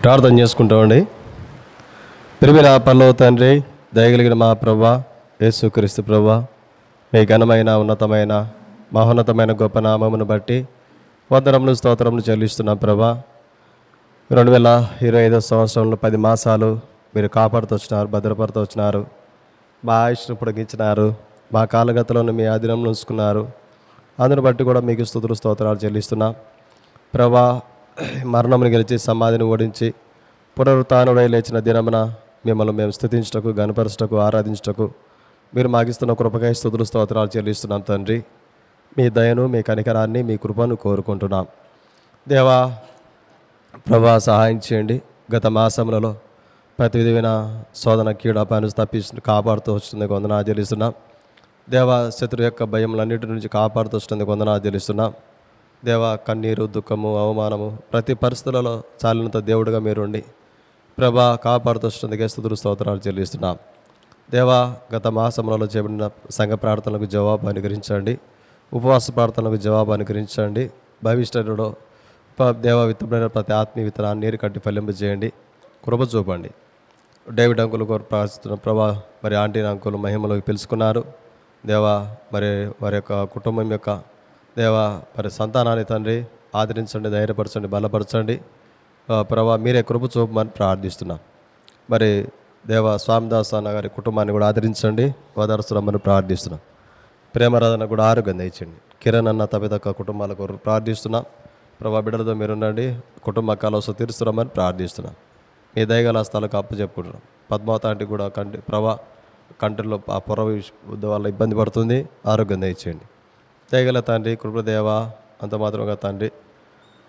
ప్రార్థన చేసుకుంటామండి. ప్రియమైన పరలోక తండ్రి, దయగలిగిన మా ప్రభువా యేసుక్రీస్తు ప్రభువా, మీ ఘనమైన ఉన్నతమైన మహోన్నతమైన గొప్ప నామమును బట్టి వందనములు స్తోత్రములు చెల్లిస్తున్నాం ప్రభా. 2025 సంవత్సరంలో 10 మాసాలు మీరు కాపాడుతూ వచ్చినారు, భద్రపడుతూ వచ్చినారు. మా ఆయుష్ను పొడిగించినారు, మా కాలగతలను మీ ఆధీనంలో ఉంచుకున్నారు. అందును బట్టి కూడా మీకు స్తుతులు స్తోత్రాలు చెల్లిస్తున్నాం ప్రభా. మరణమును గెలిచి సమాధిని ఓడించి పునరుత్థానుడై లేచిన దినమున మిమ్మల్ని మేము స్తుతించుటకు, గణపరచుటకు, ఆరాధించుటకు మీరు మాకిస్తున్న కృపకై స్తుతులు స్తోత్రాలు చెల్లిస్తున్నాం తండ్రి. మీ దయను, మీ కనికరాన్ని, మీ కృపను కోరుకుంటున్నాం దేవా. ప్రభా సహాయం చేయండి. గత మాసములలో ప్రతి విధమైన శోధన కీడాపాన్ని తప్పించి కాపాడుతూ వస్తుంది వందనాలు చెల్లిస్తున్నాం దేవా. శత్రు యొక్క భయములన్నిటి నుంచి కాపాడుతూ వస్తుంది వందనాలు చెల్లిస్తున్నాం దేవా. కన్నీరు, దుఃఖము, అవమానము ప్రతి పరిస్థితులలో చాలినంత దేవుడిగా మీరుండి ప్రభా కాపాడుతూ వస్తుంది స్తుతులు స్తోత్రాలు చెల్లిస్తున్నాం దేవా. గత మాసములలో చేయబడిన సంఘ ప్రార్థనలకు జవాబు అనుగ్రహించండి, ఉపవాస ప్రార్థనలకు జవాబు అనుగ్రహించండి. భవిష్యత్తులో దేవ విత్తమైన ప్రతి ఆత్మీయ విత్తనాన్ని నీరు కట్టి ఫలింప చేయండి, కృప చూపండి. డేవిడ్ అంకులు ప్రార్థిస్తున్న ప్రభా, మరి ఆంటీని అంకులు మహిమలోకి పిలుచుకున్నారు దేవా. మరి వారి యొక్క కుటుంబం యొక్క దేవా మరి సంతానాన్ని తండ్రి ఆదరించండి, ధైర్యపరచండి, బలపరచండి ప్రభా. మీరే కృప చూపమని ప్రార్థిస్తున్నాం. మరి దేవా స్వామిదాస్ అన్న గారి కుటుంబాన్ని కూడా ఆదరించండి, ఓదార్చురమ్మని ప్రార్థిస్తున్నాం. ప్రేమరాధన కూడా ఆరోగ్యం దయచండి. కిరణ్ అన్న తప్పిదక్క కుటుంబాల కొరకు ప్రార్థిస్తున్నాం ప్రభా. బిడ్డలతో మీరుండండి, కుటుంబ కలవస తీరుస్తురమ్మని ప్రార్థిస్తున్నాం. మీ దయగల స్థలకు అప్పు చెప్పుకుంటున్నాం. పద్మావతి కూడా ప్రభా కంటిలో ఆ పొర వల్ల ఇబ్బంది పడుతుంది, ఆరోగ్యం దయచేయండి. దయగల తండ్రి, కృపదేవ అంత మాత్రంగా తండ్రి,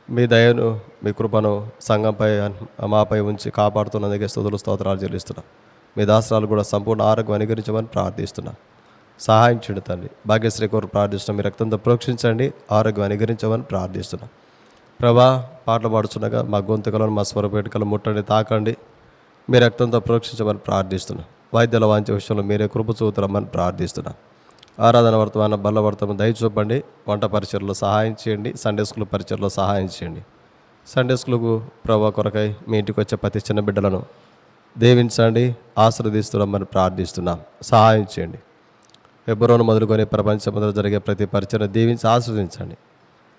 మీ దయను, మీ కృపను సంఘంపై మాపై ఉంచి కాపాడుతున్నందుకే స్తుతులు స్తోత్రాలు చెల్లిస్తున్నాం. మీ దాసరాలు కూడా సంపూర్ణ ఆరోగ్యం అనుగ్రహించమని ప్రార్థిస్తున్నాం. సహాయం చేయండి తండ్రి. భాగ్యశ్రీ కొరకు ప్రార్థిస్తున్నాం. మీ రక్తంతో ప్రోక్షించండి, ఆరోగ్యం అనుగ్రహించమని ప్రార్థిస్తున్నాం ప్రభా. పాటలు పాడుచుండగా మా గొంతుకలను, మా స్వరపేటికలు ముట్టండి, తాకండి. మీ రక్తంతో ప్రోక్షించమని ప్రార్థిస్తున్నాం. వైద్యుల వాంఛ విషయంలో మీరే కృప చూతురమ్మని ప్రార్థిస్తున్నాం. ఆరాధన వర్తమాన బల్ల వర్తమానం దయ చూపండి. వంట పరిచయలో సహాయం చేయండి. సండే స్కూల్ పరిచయలో సహాయం చేయండి. సండే స్కూల్కు ప్రభా కొరకై మీ ఇంటికి వచ్చే ప్రతి చిన్న బిడ్డలను దీవించండి, ఆశీర్వదిస్తున్నామని ప్రార్థిస్తున్నాం. సహాయం చేయండి. హెబ్రోను మొదలుకొని ప్రపంచంలో జరిగే ప్రతి పరిచయను దీవించి ఆశీర్వదించండి.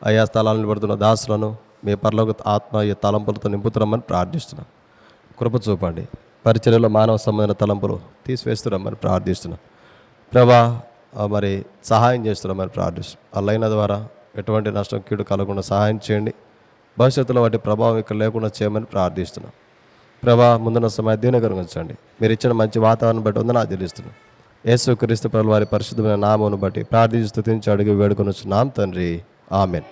ఆయా స్థలాలను పడుతున్న దాసులను మీ పరలోక ఆత్మ తలంపులతో నింపుతున్నామని ప్రార్థిస్తున్నాం. కృప చూపండి. పరిచర్యలో మానవ సంబంధమైన తలంపులు తీసివేస్తున్నామని ప్రార్థిస్తున్నాం ప్రభా. మరి సహాయం చేస్తున్నామని ప్రార్థిస్తున్నాం. ఆ లైన్ ద్వారా ఎటువంటి నష్టం, కీడు కలగకుండా సహాయం చేయండి. భవిష్యత్తులో వాటి ప్రభావం ఇక్కడ లేకుండా చేయమని ప్రార్థిస్తున్నాం ప్రభా. ముందున్న సమయం దీవెనకరంగా మీరు ఇచ్చిన మంచి వాతావరణం బట్టి వందనాలు చెల్లిస్తున్నాం. యేసుక్రీస్తు ప్రభువు వారి పరిశుద్ధమైన నామమును బట్టి ప్రార్థించి స్తుతించి అడిగి వేడుకొని వచ్చున్నాం తండ్రి, ఆమెన్.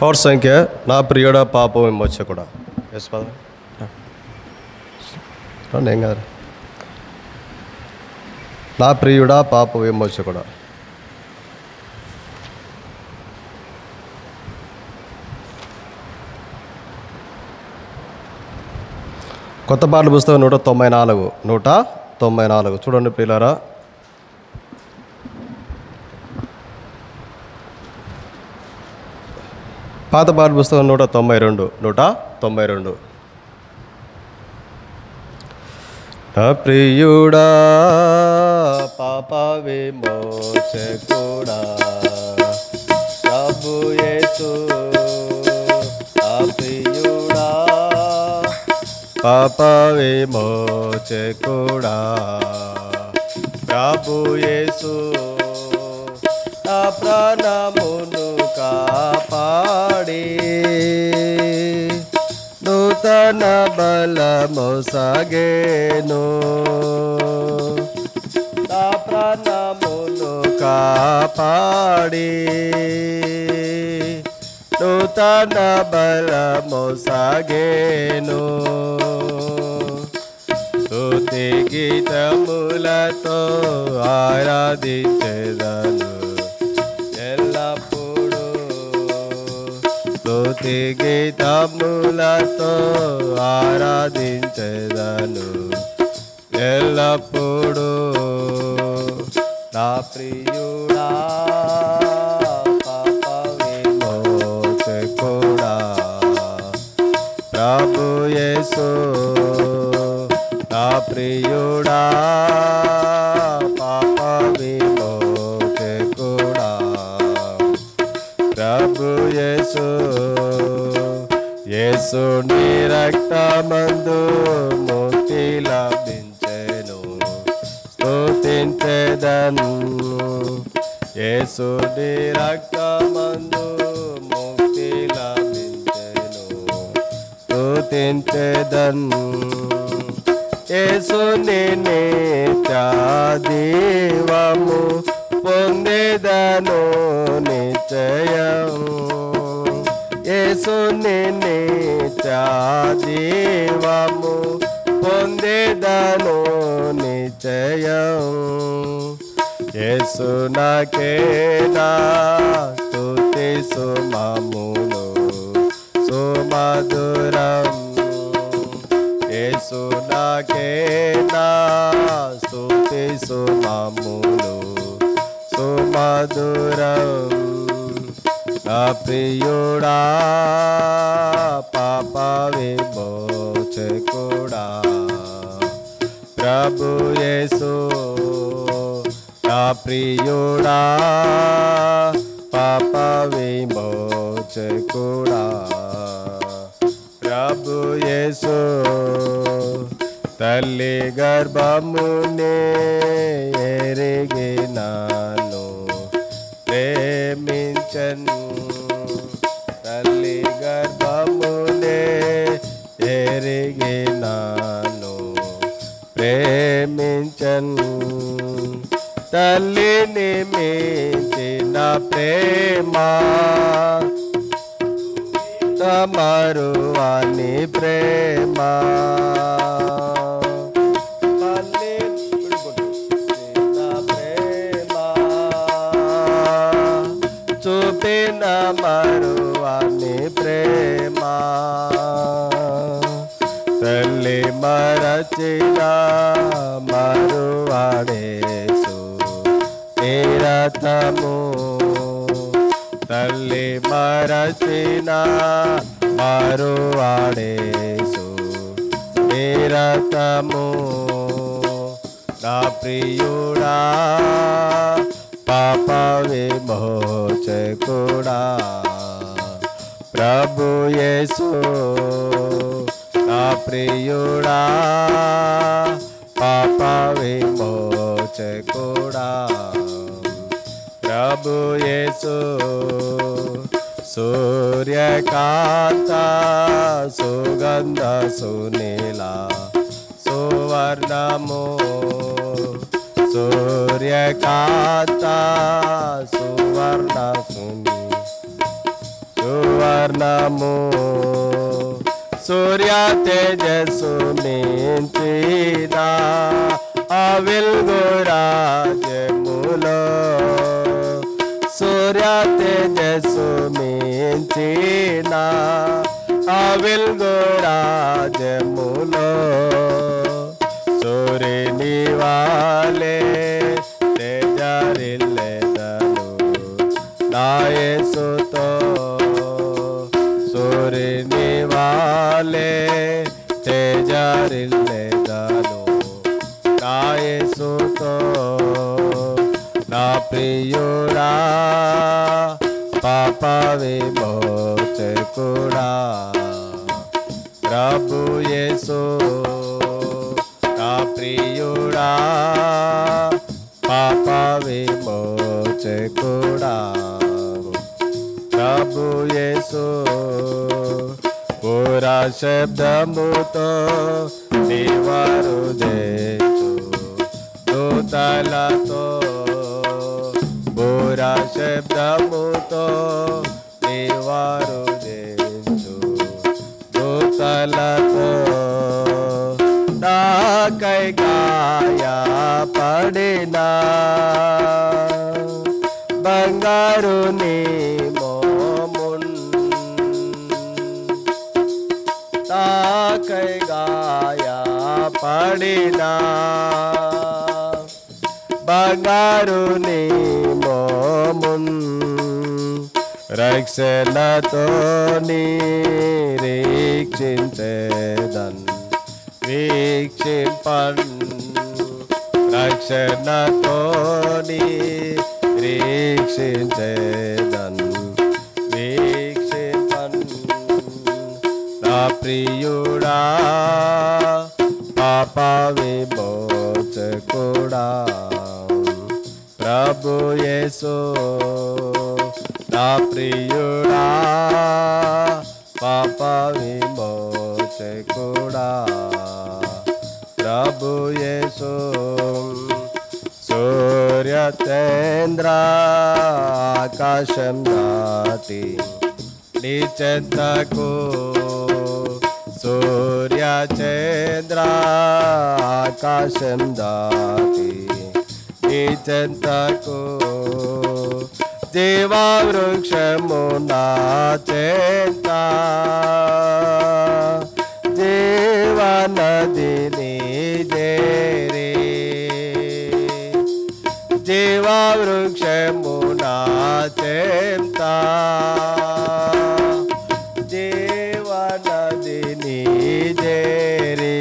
పౌర సంఖ్య నా ప్రియుడా పాపం విమోచకుడా. ఎస్ పద ఏం కాదు. నా ప్రియుడా పాప విమోచకుడా. కొత్త పాటల పుస్తకం 194 చూడండి ప్రియులారా. పాత పాటల పుస్తకం 192. నా ప్రియుడా పాప విమోచకుడా ప్రభు యేసు. నా ప్రియుడా పాప విమోచకుడా ప్రభు యేసు. నా ప్రాణమును కాపాడి నూతన బలము సాగేను. నా ప్రాణమును కాపాడి నూతన బలము సాగేను స్తుతి గీతములతో ఆరాధించెదను ఎల్లప్పుడూ స్తుతి గీతములతో ఆరాధించెదను ఎల్లప్పుడూ నా ప్రియుడా పాప విమోచకుడా ప్రభు యేసు నా ప్రియుడా పాప విమోచకుడా ప్రభు యేసు యేసుని రక్తమందు ముక్తి లభించెను స్తుతించెదను యేసుని రక్తమందు ముక్తి లభించెను స్తుతించెదను యేసుని నిత్య జీవము పొందేదను నిశ్చయం యేసుని నిత్య జీవము పొందేదను నిశ్చయం యేసు నాకేనా స్తుతి సుమములు సుమధురం యేసు నాకేనా స్తుతి సుమములు సుమధురం నా ప్రియుడా పాప విమోచకుడా ప్రభు యేసు నా ప్రియుడా పాప విమోచకుడా ప్రభు యేసు తల్లి గర్భమునే ఎరిగినాను ప్రేమించను తల్లి గర్భమునే ఎరిగినాను ప్రేమించను తల్లిని మించిన ప్రేమ తమరువాని ప్రేమ చూపిన మరువాని ప్రేమ తల్లి మరచిన మరువాడేసు నిరతము తల్లి మరచిన మరువాడేసు నిరతము నా ప్రియుడా పాప విమోచకుడా ప్రభు యేసు నా ప్రియుడా పాప విమోచకుడా ప్రభు యేసు సూర్యకాంత సుగంధ సునీల సువర్ణము సూర్యకాంత సువర్ణ సువర్ణము సూర్య తేజస్సు మించిన ఆ వెలుగు రాజ్యములో సూర్య తేజస్సు మించిన ఆ వెలుగు రాజ్యములో సూర్యుని వాలే తేజరిల్లెదను నా యేసుతో సూర్యుని వాలే తేజరిల్లెదను నా యేసుతో నా ప్రియుడా పాప విమోచకుడా ప్రభు యేసు నా ప్రియుడా పాప విమోచకుడా ప్రభు యేసు పురా శబ్దముతో నీవారు దేచు దూతలతో పురా శబ్దముతో నీవారు దూతలతో నాకై గాయపడిన బంగారు నీ మోమున్ నాకై గాయపడిన బంగారు నీ మోమున్ రక్షణతో నిరీక్షించేదన్ వీక్షింపన్ రక్షణతో నిరీక్షించేదన్ వీక్షింపన్ నా ప్రియుడా పాప విమోచకుడా ప్రభు యేసు నా ప్రియుడా పాప విమోచకుడా ప్రభు యేసు సూర్య చంద్ర ఆకాశం దాటి నీ చెంతకు సూర్య చంద్ర ఆకాశం దాటి నీ చెంతకు జీవా వృక్షము నా చెంత జీవ నదిని చేరి జీవా వృక్షము నా చెంత జీవ నదిని చేరి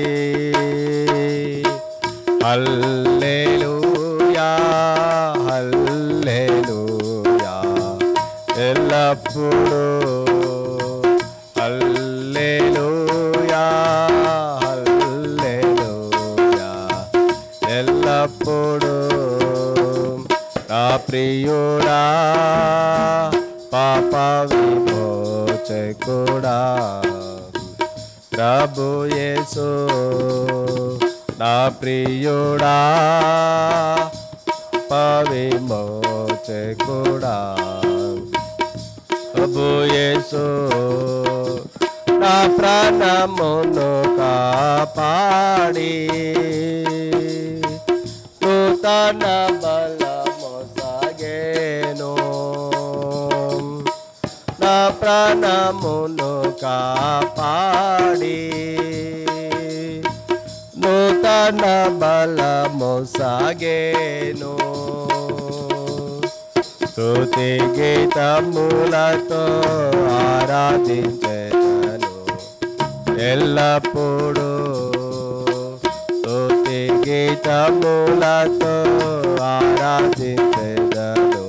హల్లెలూయా హల్లెలూయా ఎల్లప్పుడూ హల్లెలూయా హల్లెలూయా ఎల్లప్పుడూ నా ప్రియుడా పాప విమోచకుడా ప్రభు యేసు నా ప్రియుడా విమోచకుడా ప్రభు యేసు నా ప్రాణమును కాపాడి నూతన బలము సాగేను నా ప్రాణమును కాపాడి నూతన బలము సాగేను స్తుతి గీతములతో ఆరాధించెదను ఎల్లప్పుడూ స్తుతి గీతములతో ఆరాధించెదను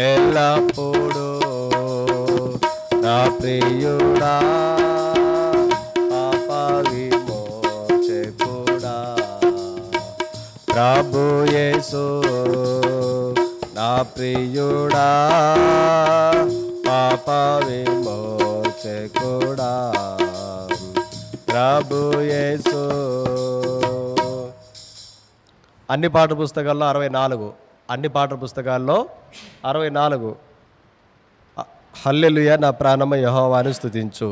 ఎల్లప్పుడూ నా ప్రియుడా పాప విమోచకుడా ప్రభు యేసు నా ప్రియుడా పాప విమోచకుడా ప్రభు యేసు. అన్ని పాఠ్య పుస్తకాల్లో 64, అన్ని పాఠ్య పుస్తకాల్లో 64. హల్లెలూయా నా ప్రాణము యెహోవాను స్తుతించు.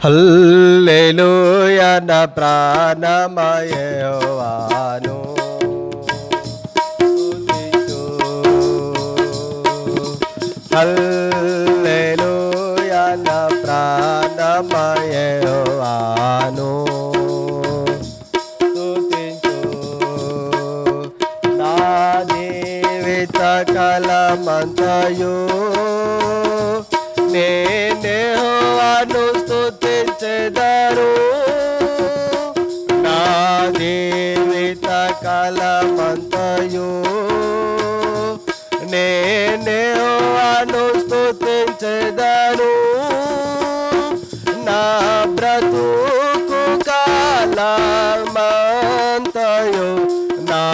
హల్లెలూయా నా ప్రాణము యెహోవాను స్తుతించు. హల్లెలూయా నా ప్రాణము యెహోవాను స్తుతించు. నా జీవిత కాలమంతయు నేనే యెహోవాను స్తుతించెదను. నా జీవిత కాలమంతయు నేనే యెహోవాను స్తుతించెదను. నా బ్రతుకు కాలమంతయు నా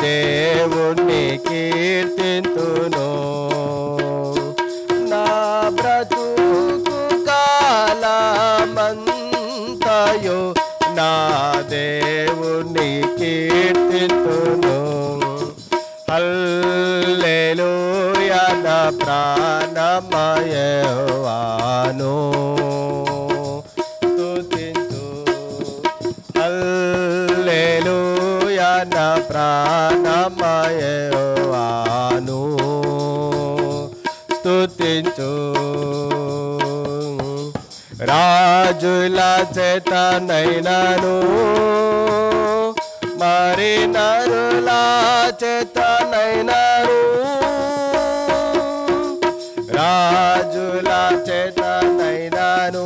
దేవుని కీర్తింతును. నా బ్రతుకు కాలమంతయు నా దేవుని కీర్తింతును. హల్లెలూయా నా ప్రాణ ప్రాణమయవాను స్తుతించు హల్లెలూయా నా ప్రాణమయవాను స్తుతించు రాజుల చేతనైనను మరి నరుల చేతనైనను రాజుల చేతనైనను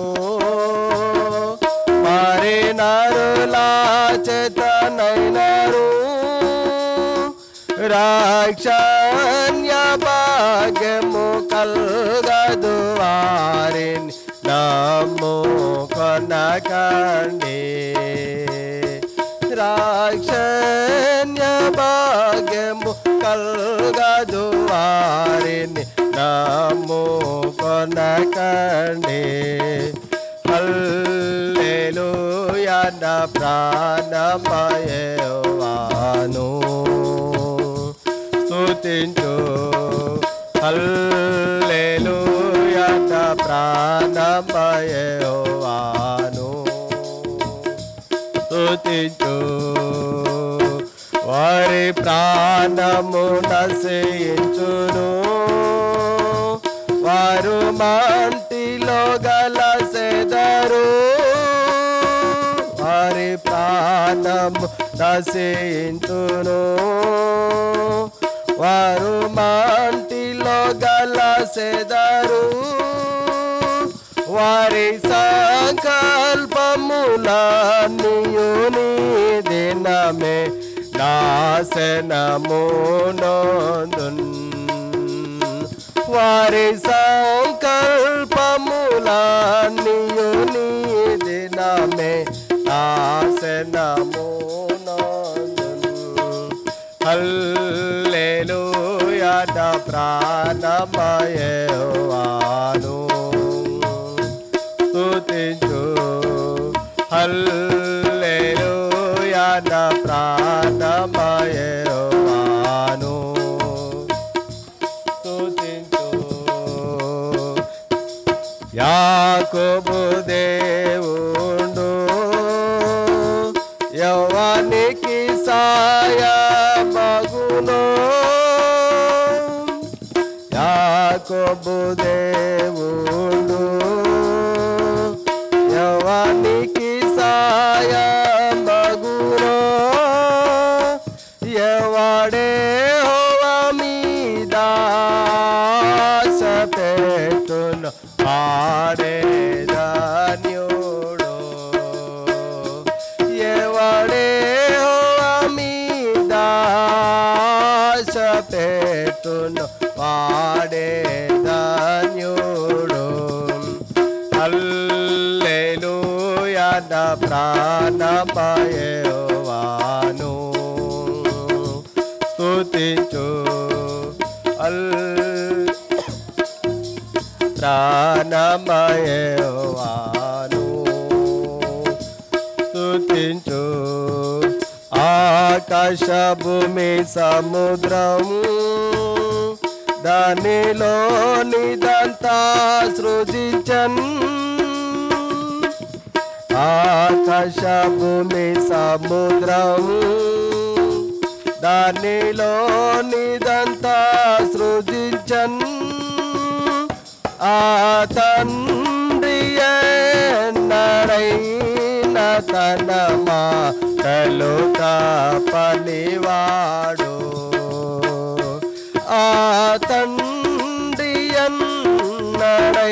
మరి నరుల చేతనైనను రాక్షణ్య భాగ్యము కల్గదు వారిని నమ్ముకొనకండి రాక్షణ్య భాగ్యము కల్గదు వారిని నమ్ముకొనకండి హల్లెలూయా నా ప్రాణమయవాను స్తుతించు హల్లెలూయా నా ప్రాణమయవాను స్తుతించు వారి ప్రాణము నశించును వారు మంటిలో గలసెదరు వారి ప్రాణము నశించును వారు మంటిలో గలసెదరు వారి సంకల్పములన్నీయు నీ దినమే నాశనమునొందున్ వారి సంకల్పములన్నీయు నీ దినమే నాశనమునొందున్ హల్లెలూయా నా ప్రాణమయవాను స్తుతించు హల్లెలూయా నా ప్రాణమయవాను స్తుతించు యాకోబు దేవుండు యెహోవానికి సాయమగును యాకోబు దేవుండు యెహోవానికి సాయమగును ఎవడే యెహోవా మీద ఆశ పెట్టును వాడే ధన్యుడు ఎవడే యెహోవా మీద ఆశ పెట్టును వాడే ధన్యుడు హల్లెలూయా నా ప్రాణమయవాను స్తుతించు ప్రాణమయవాను స్తుతించు ఆకాశ భూమి సముద్రము దానిలోనిదంతా సృజించన్ ఆకాశ భూమి సముద్రము దానిలోనిదంతా సృజించన్ ఆ తండ్రి ఎన్నడైన తన మాటలు తపనివాడు ఆ తండ్రి ఎన్నడైన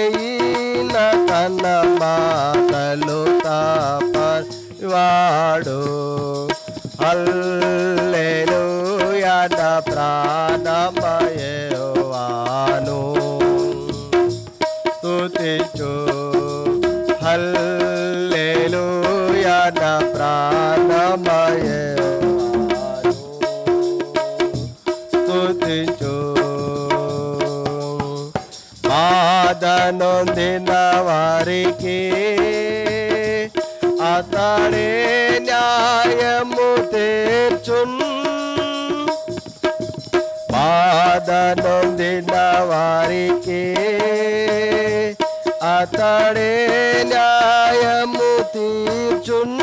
తన మాటలు తపనివాడు హల్లెలూయా నా ప్రాణమయవాను స్తుతించు హల్లెలూయా నా ప్రాణమయవాను స్తుతించు బాధనొందిన వారికి అతడే న్యాయము తీర్చున్ బాధనొందిన వారికి అతడే న్యాయము తీర్చున్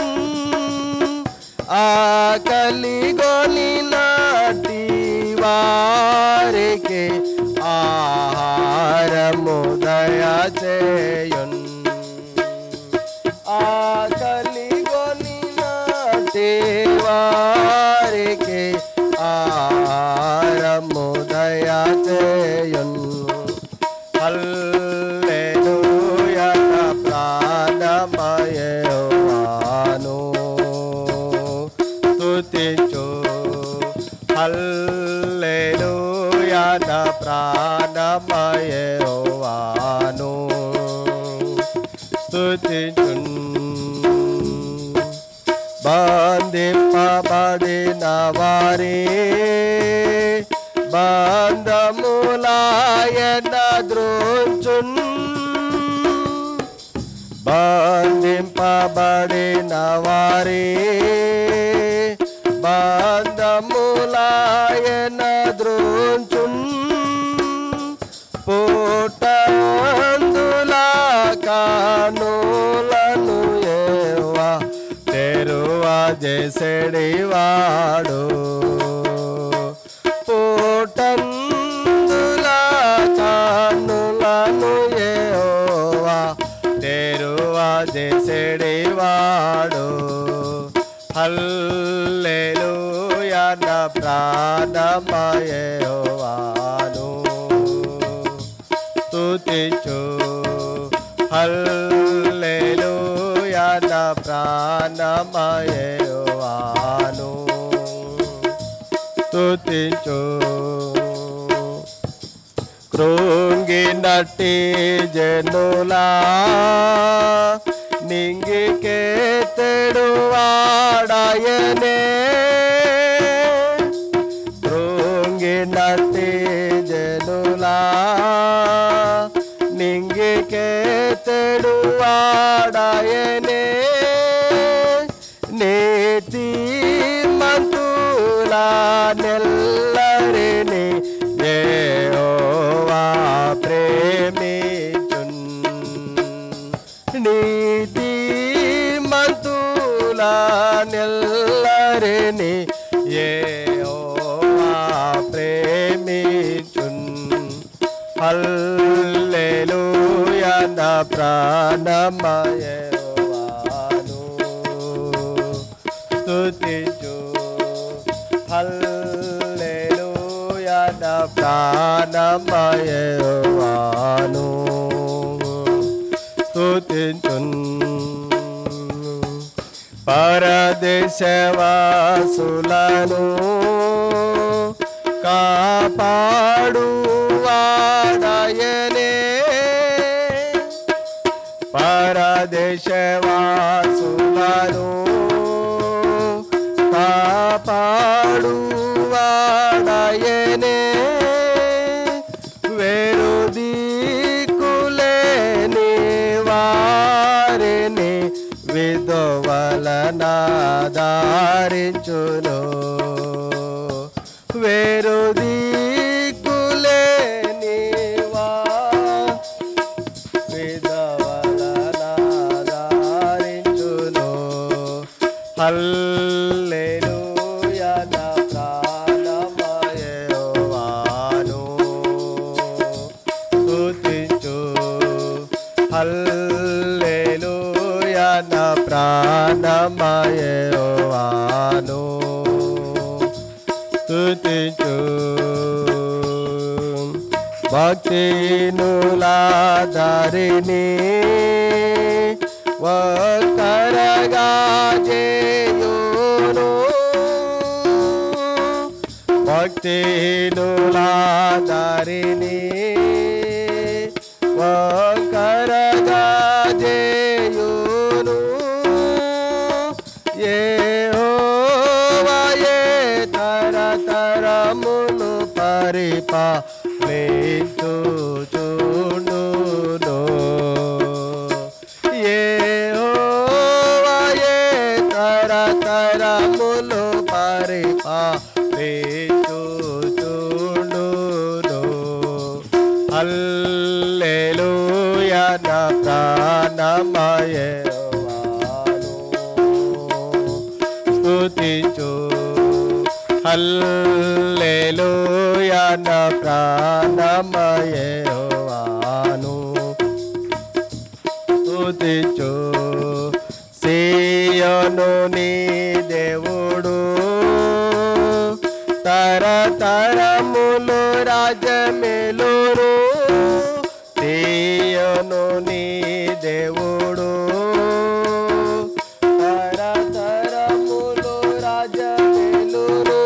ఆకలిగొని నాటి వారికి ఆహారము దయచేయున్ ఆకలిగొని నాటి వారికి ఆహారము దయచేయున్ హల్లెలూయా ప్రాణమయేవాను స్తుతించు హల్లెలూయా ప్రాణమయేవాను స్తుతించున్ బంధింపబడిన వారి బంధములాయన ద్రోచున్ బంధింపబడిన వారి బంధములాయన ద్రోచున్ పుట్టందులా కానులను ఏవా తెరువా చేసేడివాడు పుట్టందులా కానులను ఏవా తెరువా చేసేడివాడు హల్లెలూయా నా ప్రాణమయేవాను స్తుతించు హల్లెలూయా నా ప్రాణమయేవాను స్తుతించు కృంగినట్టి జనులా నింగికే తెడువాడాయనే కృంగినట్టి జనులా నింగికే తెడువాడాయనే నీతి మంతులా నెల్లరిని యెహోవా ప్రేమించున్ నీతి మంతులా నెల్లరిని యెహోవా ప్రేమించున్ హల్లెలూయా నా ప్రాణమయేవాను స్తుతించు హల్లెలూయా నా ప్రాణమయేవాను స్తుతించున్ పరదేశవాసులను కాపాడు వాడాయనే పరదేశవాసులను కాపాడు వాడాయనే వేరు దిక్కులేని వారిని విధవలనాదరించును వేరు దిక్కులేని విధవలనాదరించును హల్లెలూయా నా ప్రాణమయేవాను స్తుతించు హల్లెలూయా నా ప్రాణమయేవాను స్తుతించు భక్తినులాదరిని ఒక్కరగా చేయును భక్తినులాదరిని ఒక్కరగా చేయును యెహోవాయే తరతరములు పరిపాలించుచుండును యెహోవాయే తరతరములు పరిపాలించుచుండును నా ప్రాణమయేవాను స్తుతించు హల్లెలూయా నా ప్రాణమయేవాను స్తుతించు సీయోను నీ దేవుడు తరతరములు రాజమేలురు సీయోను నీ దేవుడు తరతరములు రాజమేలురు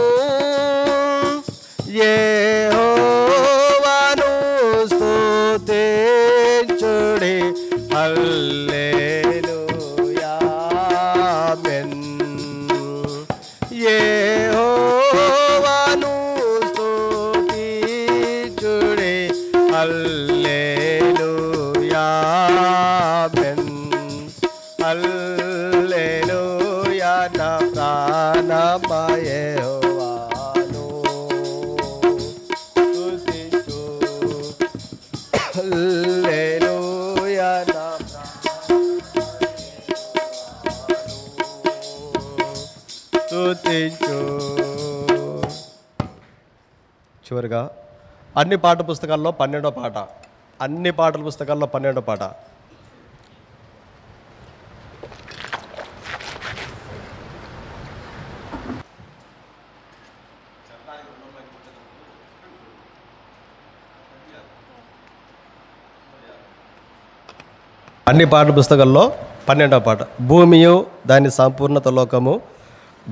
యెహోవాను స్తుతించుడి హల్లెలూయా ఆమేన్ యెహోవాను స్తుతించుడి హల్లెలూయా ఆమేన్ హల్లెలూయా నా ప్రాణమయేవాను స్తుతించు హల్లెలూయా నా స్తుతించు. చివరిగా అన్ని పాఠ పుస్తకాల్లో 12వ పాట, అన్ని పాటల పుస్తకాల్లో 12వ పాట. అన్ని పాఠ పుస్తకాల్లో 12వ పాట. భూమియు దాని సంపూర్ణత లోకము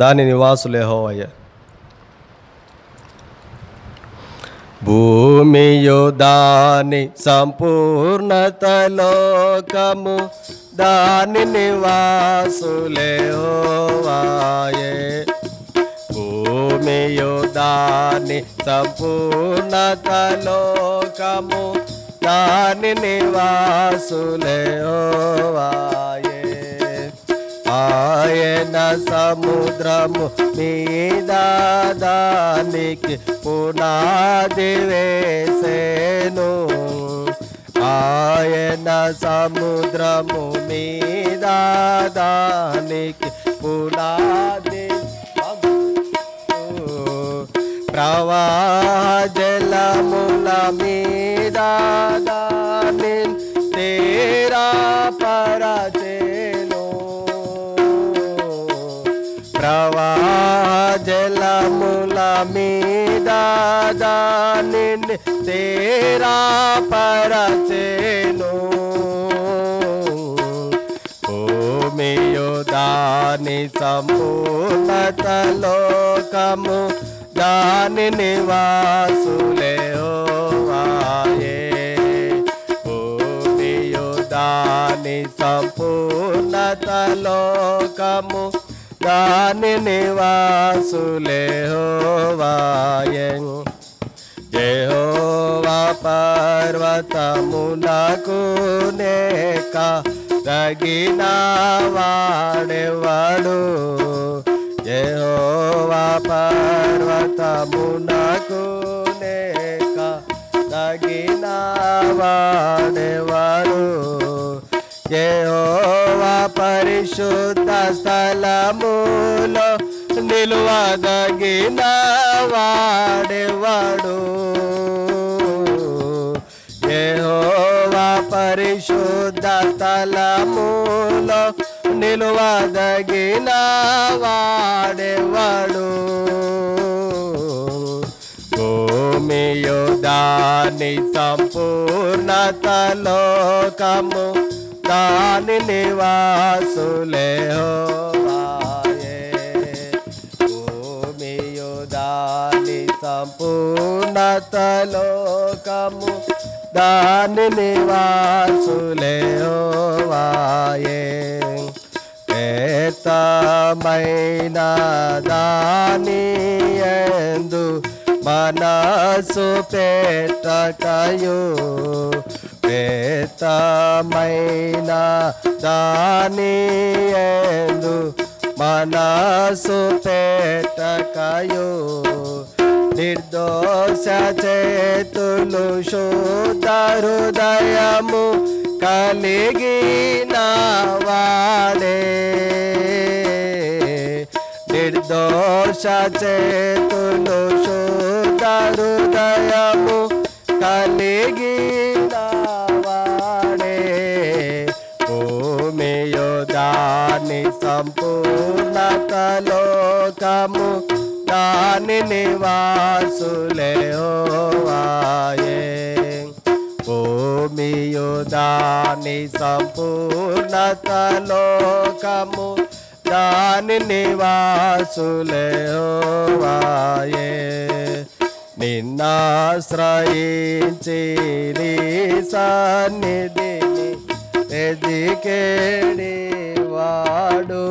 దాని నివాసులు యెహోవాయే. భూమియు దాని సంపూర్ణత లోకము దాని నివాసులు యెహోవాయే. భూమియు దాని సంపూర్ణత లోకము దాని నివాసులు యెహోవాయే. ఆయన సముద్రము మీద దానికి పునాది వేసెను. ఆయన సముద్రము మీద దానికి పునాది ప్రవాహ జలముల మీద దాని తేరా పరచెను. ప్రవాహ జలముల మీద దాని తేరా పరచెను. భూమియు దాని సంపూర్ణత లోకము దాని నివాసులు యెహోవాయే. భూమియు దాని సంపూర్ణత లోకము దాని నివాసులు యెహోవాయే. యెహోవా పర్వతమునకు నేక తగిన వాడెవడు. యెహోవా పర్వతమునకు నేక తగిన వాడెవడు. యెహోవా పరిశుద్ధ స్థలములో నిలువదగిన వాడెవడు. యెహోవా పరిశుద్ధ స్థలములో నిలువదగిన వాడెవడు. భూమియు దాని సంపూర్ణత లోకము దాని నివాసులు యెహోవాయే. భూమియు దాని సంపూర్ణత లోకము దాని నివాసులు యెహోవాయే. శ్రేష్టమైన దాని యందు మనసు పెట్టకయు. శ్రేష్టమైన దాని యందు మనసు పెట్టకయు. నిర్దోష చేతులు శుద్ధ హృదయము కలిగిన వాడే నిర్దోష చేతులు శుద్ధ హృదయము కలిగిన వాడే భూమియు దాని సంపూర్ణత లోకము దాని నివాసులే యెహోవాయే భూమియు దాని సంపూర్ణత లోకము దాని నివాసులే యెహోవాయే నిన్నాశ్రయించి నీ సన్నిధిని వెదికేడి వాడు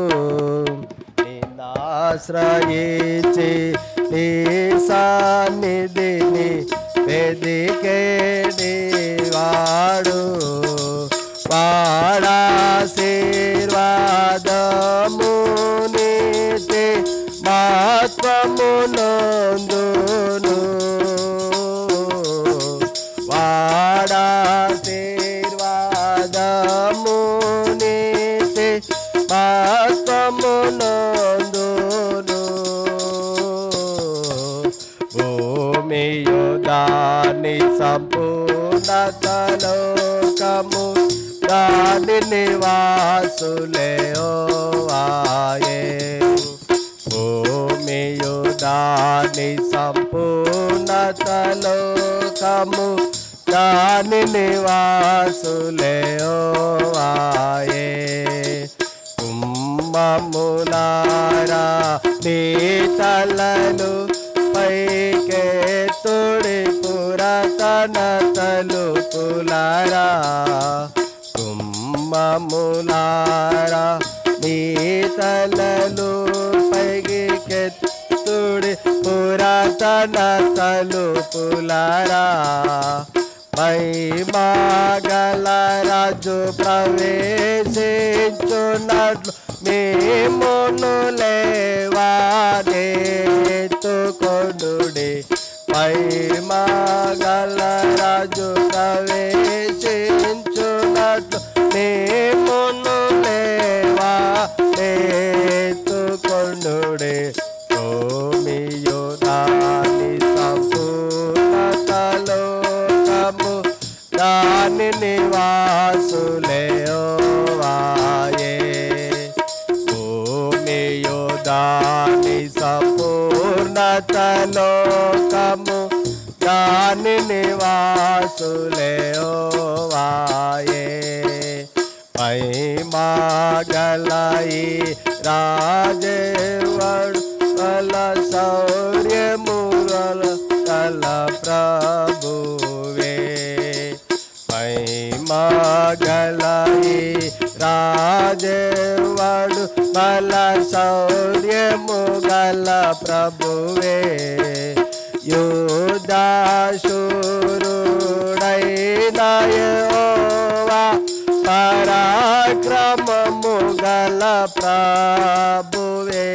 నిన్నాశ్రయించి నీ సన్నిధిని వెదికేడి వాడు వాడాశీర్వాదము నీతి మహత్వమునందును వాడాశీర్వాదము నీతి మహత్వమునందును భూమియు దాని సంపూర్ణత లోకము దాని నివాసులే యెహోవాయే భూమియు దాని సంపూర్ణత లోకము దాని నివాసులే యెహోవాయే కుంభములారా నీ తలలు పైకెత్తుడి పురాతన తలుపులారా కుంభములారా నీ తలలు పైకెత్తుడి పురాతన తలుపులారా మహిమగల రాజు ప్రవేశించున్నట్లు మేమును లేవానెత్తుకొనుడి మహిమగల రాజు ప్రవేశించున్నట్లు మేమును లేవానెత్తుకొనుడి భూమియు దాని సంపూర్ణత లోకము దాని నివాసులే యెహోవాయే భూమియు దాని సంపూర్ణత లోకము దాని నివాసులే యెహోవాయే మహిమగల ఈ రాజేవడు గల శౌర్యము గల ప్రభువే మహిమగల ఈ రాజేవడు గల శౌర్యము గల ప్రభువే యూదాశూరుడైన యెహోవా పరాక్రమము గల ప్రభువే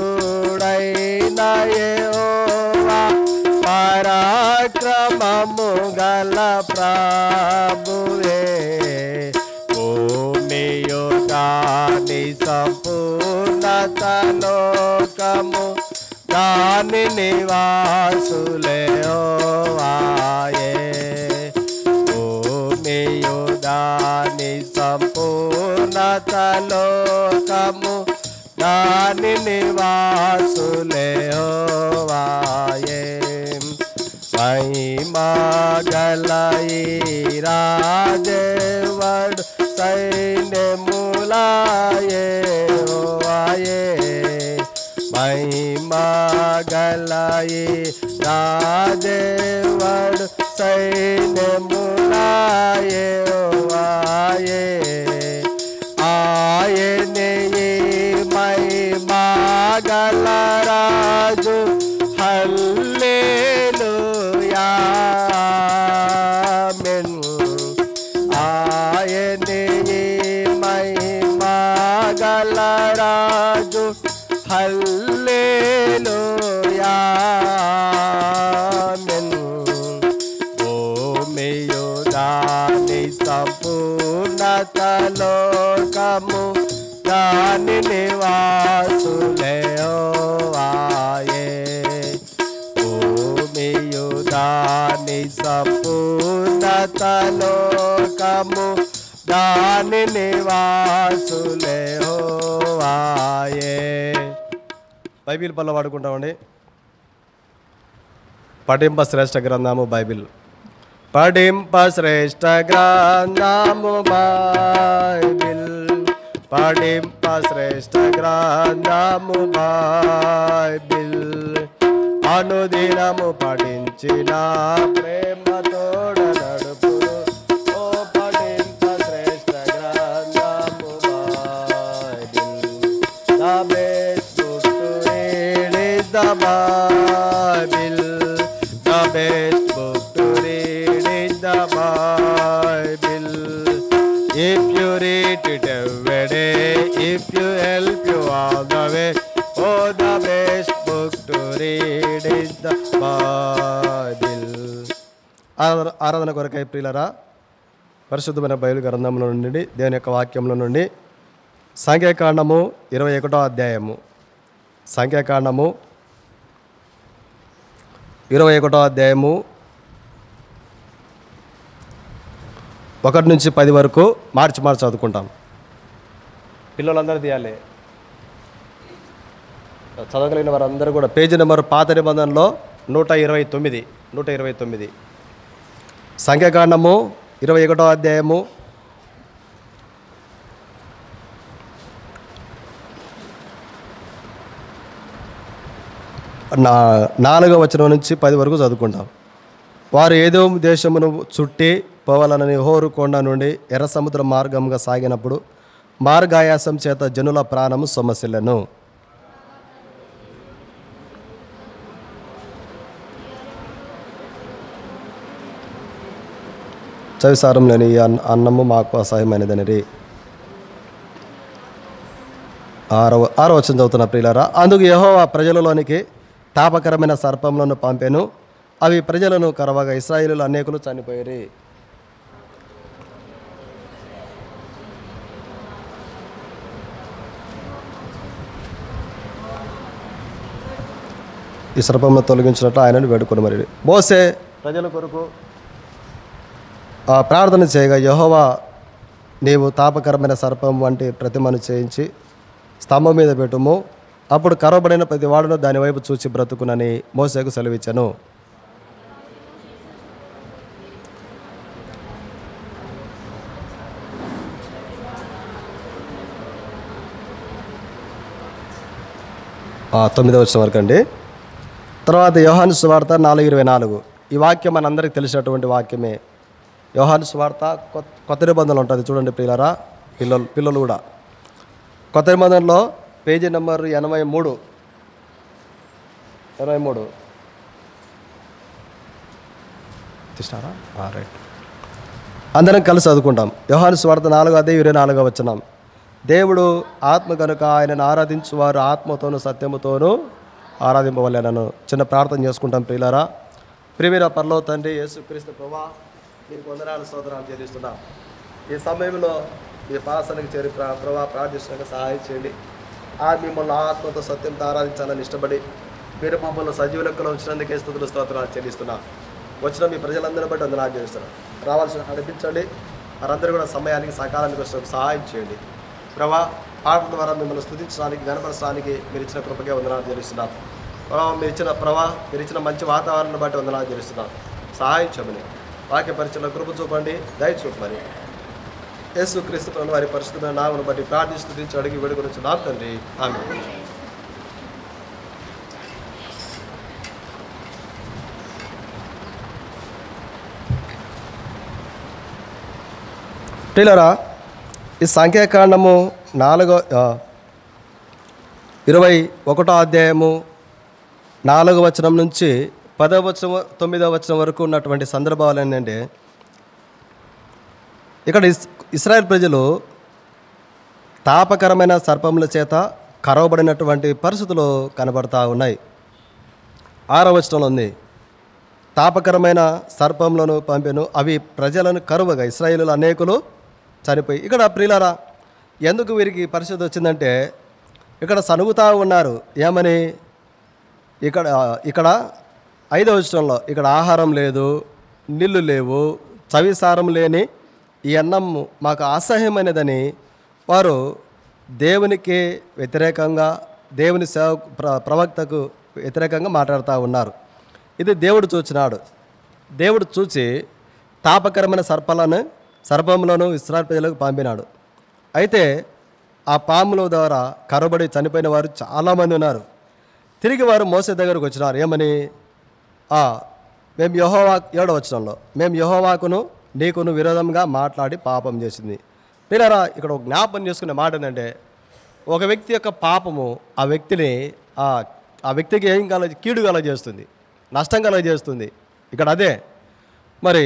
యూదాశూరుడైన యెహోవా పరాక్రమము గల ప్రభువే భూమియు దాని సంపూర్ణత లోకము దాని నివాసులే యెహోవాయే భూమియు దాని సంపూర్ణత లోకము దాని నివాసులే యెహోవాయే మహిమగల ఈ రాజేవడు సైన్యములా యెహోవాయే మహిమగల ఈ రాజేవడు సైన్యములా యెహోవాయే ఆయనే మహిమగల రాజు హల్లెలూయా ఆమేన్ ఆయనే మహిమగల రాజు హల్లెలూయా ఆమేన్ లోకము దాని నివాసులే యెహోవాయే. భూమియు దాని సంపూర్ణత లోకము దాని నివాసులే యెహోవాయే. బైబిల్ పల్ల వాడుకుంటామండి. పఠింప శ్రేష్ఠ గ్రంథము బైబిల్. పఠింప శ్రేష్ఠ గ్రంథము బైబిల్. పఠింప శ్రేష్ఠ గ్రంథము బైబిల్. అనుదినము పఠించిన ప్రేమతోడ నడుపును. ఓ పఠింప శ్రేష్ఠ గ్రంథము Bible. The best book to read is the Bible. The best book to read is the Bible. If you read it every day, if you help you all the way, oh, the best book to read is the Bible. ఆరాధన కొరకై ప్రియులరా, పరిశుద్ధమైన Bible గ్రంథంలో నుండి, దేవుని యొక్క వాక్యంలో నుండి సంఖ్యాకాండము 21వ అధ్యాయము. సంఖ్యాకాండము 21వ అధ్యాయము 1 నుంచి 10 వరకు మార్చి చదువుకుంటాం. పిల్లలందరూ తీయాలి. చదవగలిగిన వారందరూ కూడా పేజీ నెంబర్ పాత నిబంధనలో 129. సంఖ్యాకాండము 21వ అధ్యాయము 4వ వచనం నుంచి 10 వరకు చదువుకుంటాం. వారు ఏదోము దేశమును చుట్టి పోవాలని హోరు కొండ నుండి ఎర్ర సముద్ర మార్గంగా సాగినప్పుడు మార్గాయాసం చేత జనుల ప్రాణము సొమ్మసిల్లను. చవిసారం లేని ఈ అన్నము మాకు అసహ్యమైనదని. 6వ వచనం చదువుతున్న ప్రియులారా. అందుకు యెహోవా ప్రజలలోనికి తాపకరమైన సర్పములను పంపెను. అవి ప్రజలను కరవగా ఇశ్రాయేలీయులు అనేకులు చనిపోయారు. ఈ సర్పమును తొలగించినట్లు ఆయనను వేడుకొని మరి మోసే ప్రజల కొరకు ప్రార్థన చేయగా, యెహోవా నీవు తాపకరమైన సర్పం వంటి ప్రతిమను చేయించి స్తంభం మీద పెట్టుము, అప్పుడు కరవబడిన ప్రతి వాడును దాని వైపు చూచి బ్రతుకునని మోసేకు సెలవిచ్చాను. తొమ్మిదవ వచనం వరకు అండి. తర్వాత యోహాను సువార్త 4:24. ఈ వాక్యం మనందరికీ తెలిసినటువంటి వాక్యమే. యోహాను సువార్త కొత్త నిబంధనలు ఉంటుంది చూడండి ప్రియులారా, పిల్లలు కూడా. కొత్త నిబంధనలో పేజీ నెంబర్ 83. తీస్తారా? రైట్, అందరం కలిసి చదువుకుంటాం. యోహాను సువార్త 4:24 వచనం. దేవుడు ఆత్మ కనుక ఆయనను ఆరాధించువారు ఆత్మతోనూ సత్యముతోనూ ఆరాధింపవలెనను. చిన్న ప్రార్థన చేసుకుంటాం ప్రియులారా. ప్రియమైన పరలోక తండ్రి యేసుక్రీస్తు ప్రభువా, మీకు వందనాలు స్తోత్రాలు చెల్లిస్తున్నాం. ఈ సమయంలో మీ పాసనకు చేరి ప్రభా ప్రార్థిస్తున్నగా సహాయం చేయండి. మిమ్మల్ని ఆత్మతో సత్యంతో ఆరాధించాలని ఇష్టపడి మీరు మమ్మల్ని సజీవ లెక్కలో ఉంచినందుకే స్తుతులు స్తోత్రాలు చెల్లిస్తున్నాం. వచ్చిన మీ ప్రజలందరూ బట్టి వందనాలు చేస్తున్నాం. రావాల్సిన నడిపించండి. వారందరూ కూడా సమయానికి సకాలానికి వచ్చి సహాయం చేయండి ప్రభా. పాటల ద్వారా మిమ్మల్ని స్తుతించడానికి గణపరచడానికి మీరు ఇచ్చిన కృపకే వందనాలు చెల్లిస్తున్నాం ప్రభా. మీరు ఇచ్చిన మంచి వాతావరణాన్ని బట్టి వందనాలు చెల్లిస్తున్నాం. సహాయం చేయమని వాక్య పరిచయంలో కృప చూపండి, దయ చూపమని యేసుక్రీస్తు ప్రభువు వారి పరిశుద్ధమైన నామమును బట్టి ప్రార్థిస్తూ అడిగి వేడుకొని నా తండ్రి, ఆమేన్. ప్రియులారా, ఈ సంఖ్యాకాండము 21వ అధ్యాయము 4వ వచనం నుంచి 10వ వచనం 9వ వచనం వరకు ఉన్నటువంటి సందర్భాలు ఏంటంటే, ఇక్కడ ఇశ్రాయేల్ ప్రజలు తాపకరమైన సర్పముల చేత కరవబడినటువంటి పరిస్థితులు కనబడతా ఉన్నాయి. 6వ వచనంలో ఉంది, తాపకరమైన సర్పములను పంపెను, అవి ప్రజలను కరువగా ఇశ్రాయేలీయులు అనేకులు చనిపోయి. ఇక్కడ ప్రియులారా, ఎందుకు వీరికి పరిస్థితి వచ్చిందంటే ఇక్కడ సనుగుతూ ఉన్నారు. ఏమని? ఇక్కడ 5వ వచనంలో ఇక్కడ ఆహారం లేదు, నీళ్లు లేవు, చవిసారం లేని ఈ అన్నం మాకు అసహ్యమైనదని వారు దేవునికి వ్యతిరేకంగా, దేవుని ప్రవక్తకు వ్యతిరేకంగా మాట్లాడుతూ ఉన్నారు. ఇది దేవుడు చూచినాడు. దేవుడు చూచి తాపకరమైన సర్పములను ఇశ్రాయేలు ప్రజలకు పంపినాడు. అయితే ఆ పాముల ద్వారా కరబడి చనిపోయిన వారు చాలామంది ఉన్నారు. తిరిగి వారు మోసే దగ్గరకు వచ్చినారు. ఏమని? మేము యెహోవా 7వ వచనంలో మేము యెహోవాకును నీకును విరోధంగా మాట్లాడి పాపం చేసింది. పిల్లరా, ఇక్కడ ఒక జ్ఞాపం చేసుకునే మాట ఏంటంటే, ఒక వ్యక్తి యొక్క పాపము ఆ వ్యక్తికి ఏం కీడు కలగజేస్తుంది, నష్టం కలగజేస్తుంది. ఇక్కడ అదే. మరి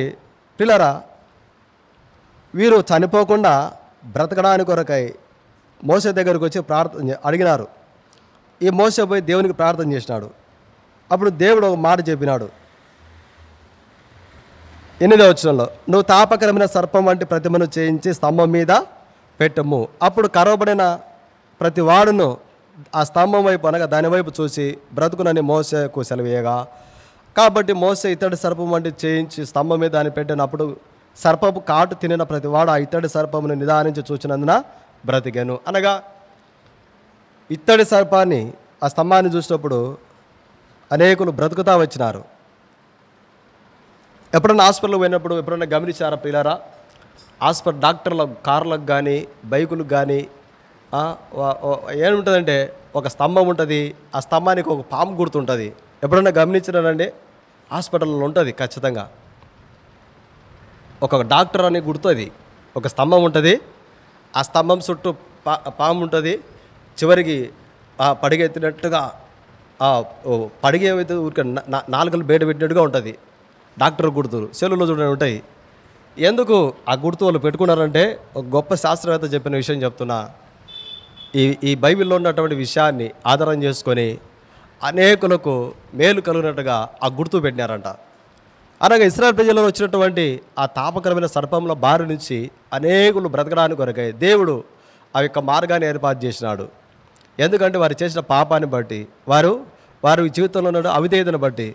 పిల్లరా, వీరు చనిపోకుండా బ్రతకడానికి కొరకై మోసే దగ్గరకు వచ్చి ప్రార్థన అడిగినారు. ఈ మోసే పోయి దేవునికి ప్రార్థన చేసినాడు. అప్పుడు దేవుడు ఒక మాట చెప్పినాడు 8వ వచనంలో, నువ్వు తాపకరమైన సర్పం వంటి ప్రతిమను చేయించి స్తంభం మీద పెట్టము. అప్పుడు కరవబడిన ప్రతి వాడును ఆ స్తంభం వైపు అనగా దాని వైపు చూసి బ్రతుకునని మోసేకు సెలవేయగా, కాబట్టి మోసే ఇత్తడి సర్పం వంటి చేయించి స్తంభం మీద దాన్ని పెట్టినప్పుడు సర్పపు కాటు తినిన ప్రతి వాడు ఆ ఇత్తడి సర్పమును నిదానించి చూచినందున బ్రతికెను. అనగా ఇత్తడి సర్పాన్ని, ఆ స్తంభాన్ని చూసినప్పుడు అనేకులు బ్రతుకుతా వచ్చినారు. ఎప్పుడన్నా హాస్పిటల్కి పోయినప్పుడు ఎప్పుడన్నా గమనించారా పిల్లారా? డాక్టర్ల కార్లకు కానీ బైకులకు కానీ ఏముంటుందంటే ఒక స్తంభం ఉంటుంది. ఆ స్తంభానికి ఒక పాము గుర్తుంటుంది. ఎప్పుడన్నా గమనించినారండి? హాస్పిటల్లో ఉంటుంది ఖచ్చితంగా. ఒక డాక్టర్ అని గుర్తుంది. ఒక స్తంభం ఉంటుంది. ఆ స్తంభం చుట్టూ పాము ఉంటుంది. చివరికి పడిగెత్తినట్టుగా పడిగేవైతే ఊరికే నాలుకలు బయట పెట్టినట్టుగా ఉంటుంది. డాక్టర్ గుర్తులు సెల్లులో చూడని ఉంటాయి. ఎందుకు ఆ గుర్తు వాళ్ళు పెట్టుకున్నారంటే, ఒక గొప్ప శాస్త్రవేత్త చెప్పిన విషయం చెప్తున్నా. ఈ బైబిల్లో ఉన్నటువంటి విషయాన్ని ఆధారం చేసుకొని అనేకులకు మేలు కలిగినట్టుగా ఆ గుర్తు పెట్టినారంట. అనగా ఇశ్రాయేలు ప్రజలలో వచ్చినటువంటి ఆ తాపకరమైన సర్పంల బారి నుంచి అనేకులు బ్రతకడానికి కొరకై దేవుడు ఆ యొక్క మార్గాన్ని ఏర్పాటు చేసినాడు. ఎందుకంటే వారు చేసిన పాపాన్ని బట్టి, వారి జీవితంలో ఉన్న అవిధేయతను బట్టి,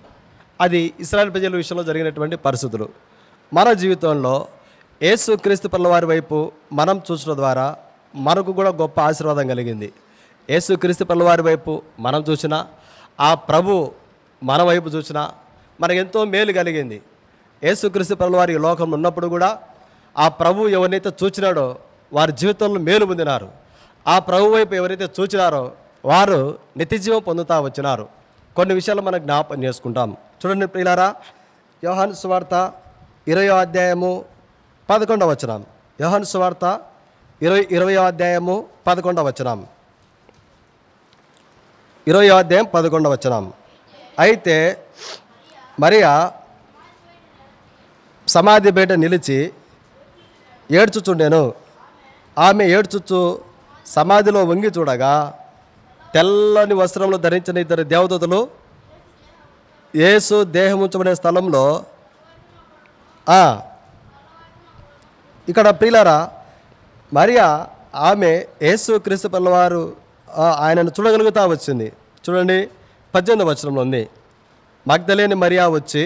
అది ఇశ్రాయేలు ప్రజల విషయంలో జరిగినటువంటి పరిస్థితులు. మన జీవితంలో యేసుక్రీస్తు వారి వైపు మనం చూసడం ద్వారా మనకు కూడా గొప్ప ఆశీర్వాదం కలిగింది. యేసుక్రీస్తు వారి వైపు మనం చూసినా, ఆ ప్రభు మన వైపు చూసినా మనకు ఎంతో మేలు కలిగింది. యేసుక్రీస్తు వారి లోకంలో ఉన్నప్పుడు కూడా ఆ ప్రభు ఎవరినైతే చూచినాడో వారి జీవితంలో మేలు పొందినారు. ఆ ప్రభు వైపు ఎవరైతే చూచినారో వారు నిత్యజీవం పొందుతూ వచ్చినారు. కొన్ని విషయాలు మనం జ్ఞాపకం చేసుకుంటాం. చూడండి ప్రియులారా, యోహాను సువార్త 20వ అధ్యాయము 11వ వచనం. యోహాను సువార్త 20వ అధ్యాయము 11వ వచనం. 20వ అధ్యాయం 11వ వచనం. అయితే మరియా సమాధి బయట నిలిచి ఏడ్చుచుండెను. ఆమె ఏడ్చుచు సమాధిలో వంగి చూడగా తెల్లని వస్త్రంలో ధరించిన 2 దేవదూతలు యేసు దేహం ఉంచబడే స్థలంలో ఇక్కడ ప్రియులారా, మరియా ఆమె యేసు క్రీస్తు వారు ఆయనను చూడగలుగుతా వచ్చింది. చూడండి 18వ వచనంలో ఉంది. మగ్దలేని మరియా వచ్చి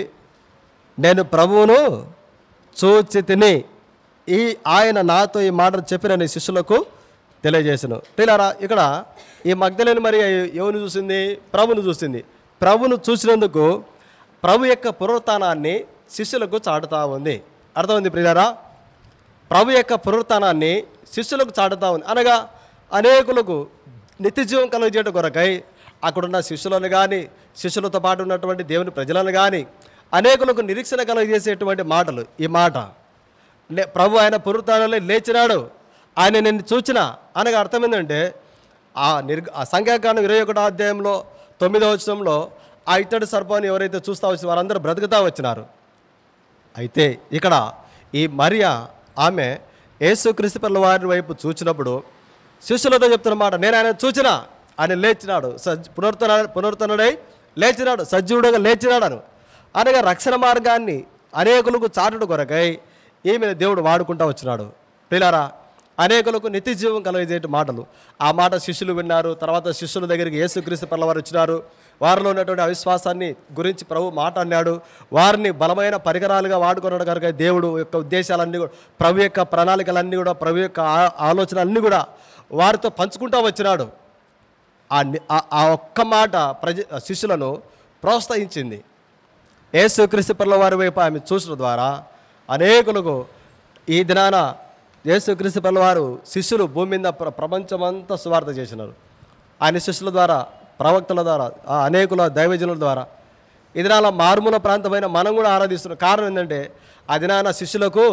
నేను ప్రభువును చూచి తిని ఆయన నాతో ఈ మాటలు చెప్పిన శిష్యులకు తెలియజేసాను. ప్రియులారా, ఇక్కడ ఈ మగ్దలేని మరియా ఎవరిని చూసింది? ప్రభును చూసింది. ప్రభును చూసినందుకు ప్రభు యొక్క పునరుత్థానాన్ని శిష్యులకు చాటుతా ఉంది. అర్థమైంది ప్రియులారా? ప్రభు యొక్క పునరుత్థానాన్ని శిష్యులకు చాటుతా ఉంది. అనగా అనేకులకు నిత్యజీవం కలుగజేయడం కొరకై అక్కడున్న శిష్యులను కానీ, శిష్యులతో పాటు ఉన్నటువంటి దేవుని ప్రజలను కానీ అనేకులకు నిరీక్షణ కలుగజేసేటువంటి మాటలు. ఈ మాట ప్రభు ఆయన పునరుత్థానంలో లేచినాడు, ఆయన నిన్ను చూచిన అనగా అర్థం ఏంటంటే, ఆ సంఖ్యాకాండం 21వ అధ్యాయంలో 9వ వచనంలో ఆ ఇత్తడి సర్పాన్ని ఎవరైతే చూస్తూ వచ్చిన వారందరూ బ్రతుకుతా వచ్చినారు. అయితే ఇక్కడ ఈ మరియా ఆమె యేసుక్రీస్తు వారి వైపు చూచినప్పుడు శిష్యులతో చెప్తున్న మాట, నేను ఆయన చూచినా, ఆయన లేచినాడు, పునరుత్థానుడై లేచినాడు, సజీవుడుగా లేచినాడను అనగా రక్షణ మార్గాన్ని అనేకులకు చాటుడు కొరకై ఈమెను దేవుడు వాడుకుంటూ వచ్చినాడు. ప్రియులారా, అనేకులకు నిత్య జీవం కలిగజేట మాటలు. ఆ మాట శిష్యులు విన్నారు. తర్వాత శిష్యుల దగ్గరికి యేసుక్రీస్తు ప్రభువారు వచ్చినారు. వారిలో ఉన్నటువంటి అవిశ్వాసాన్ని గురించి ప్రభు మాట అన్నాడు. వారిని బలమైన పరికరాలుగా వాడుకున్నాడు కనుక దేవుడు యొక్క ఉద్దేశాలన్నీ కూడా, ప్రభు యొక్క ప్రణాళికలన్నీ కూడా, ప్రభు యొక్క ఆలోచనలన్నీ కూడా వారితో పంచుకుంటూ వచ్చినాడు. ఆ ఒక్క మాట శిష్యులను ప్రోత్సహించింది. యేసుక్రీస్తు ప్రభువారి వైపు ఆమె చూసిన ద్వారా అనేకులకు ఈ దినాన యేసుక్రీస్తు ప్రభువారు శిష్యులు భూమి మీద ప్రపంచమంతా సువార్త చేసినారు. ఆయన శిష్యుల ద్వారా, ప్రవక్తల ద్వారా, అనేకుల దైవజనుల ద్వారా ఈ దినాల మారుమూల ప్రాంతమైన మనం కూడా ఆరాధిస్తున్నాం. కారణం ఏంటంటే ఆ దినాన శిష్యులకు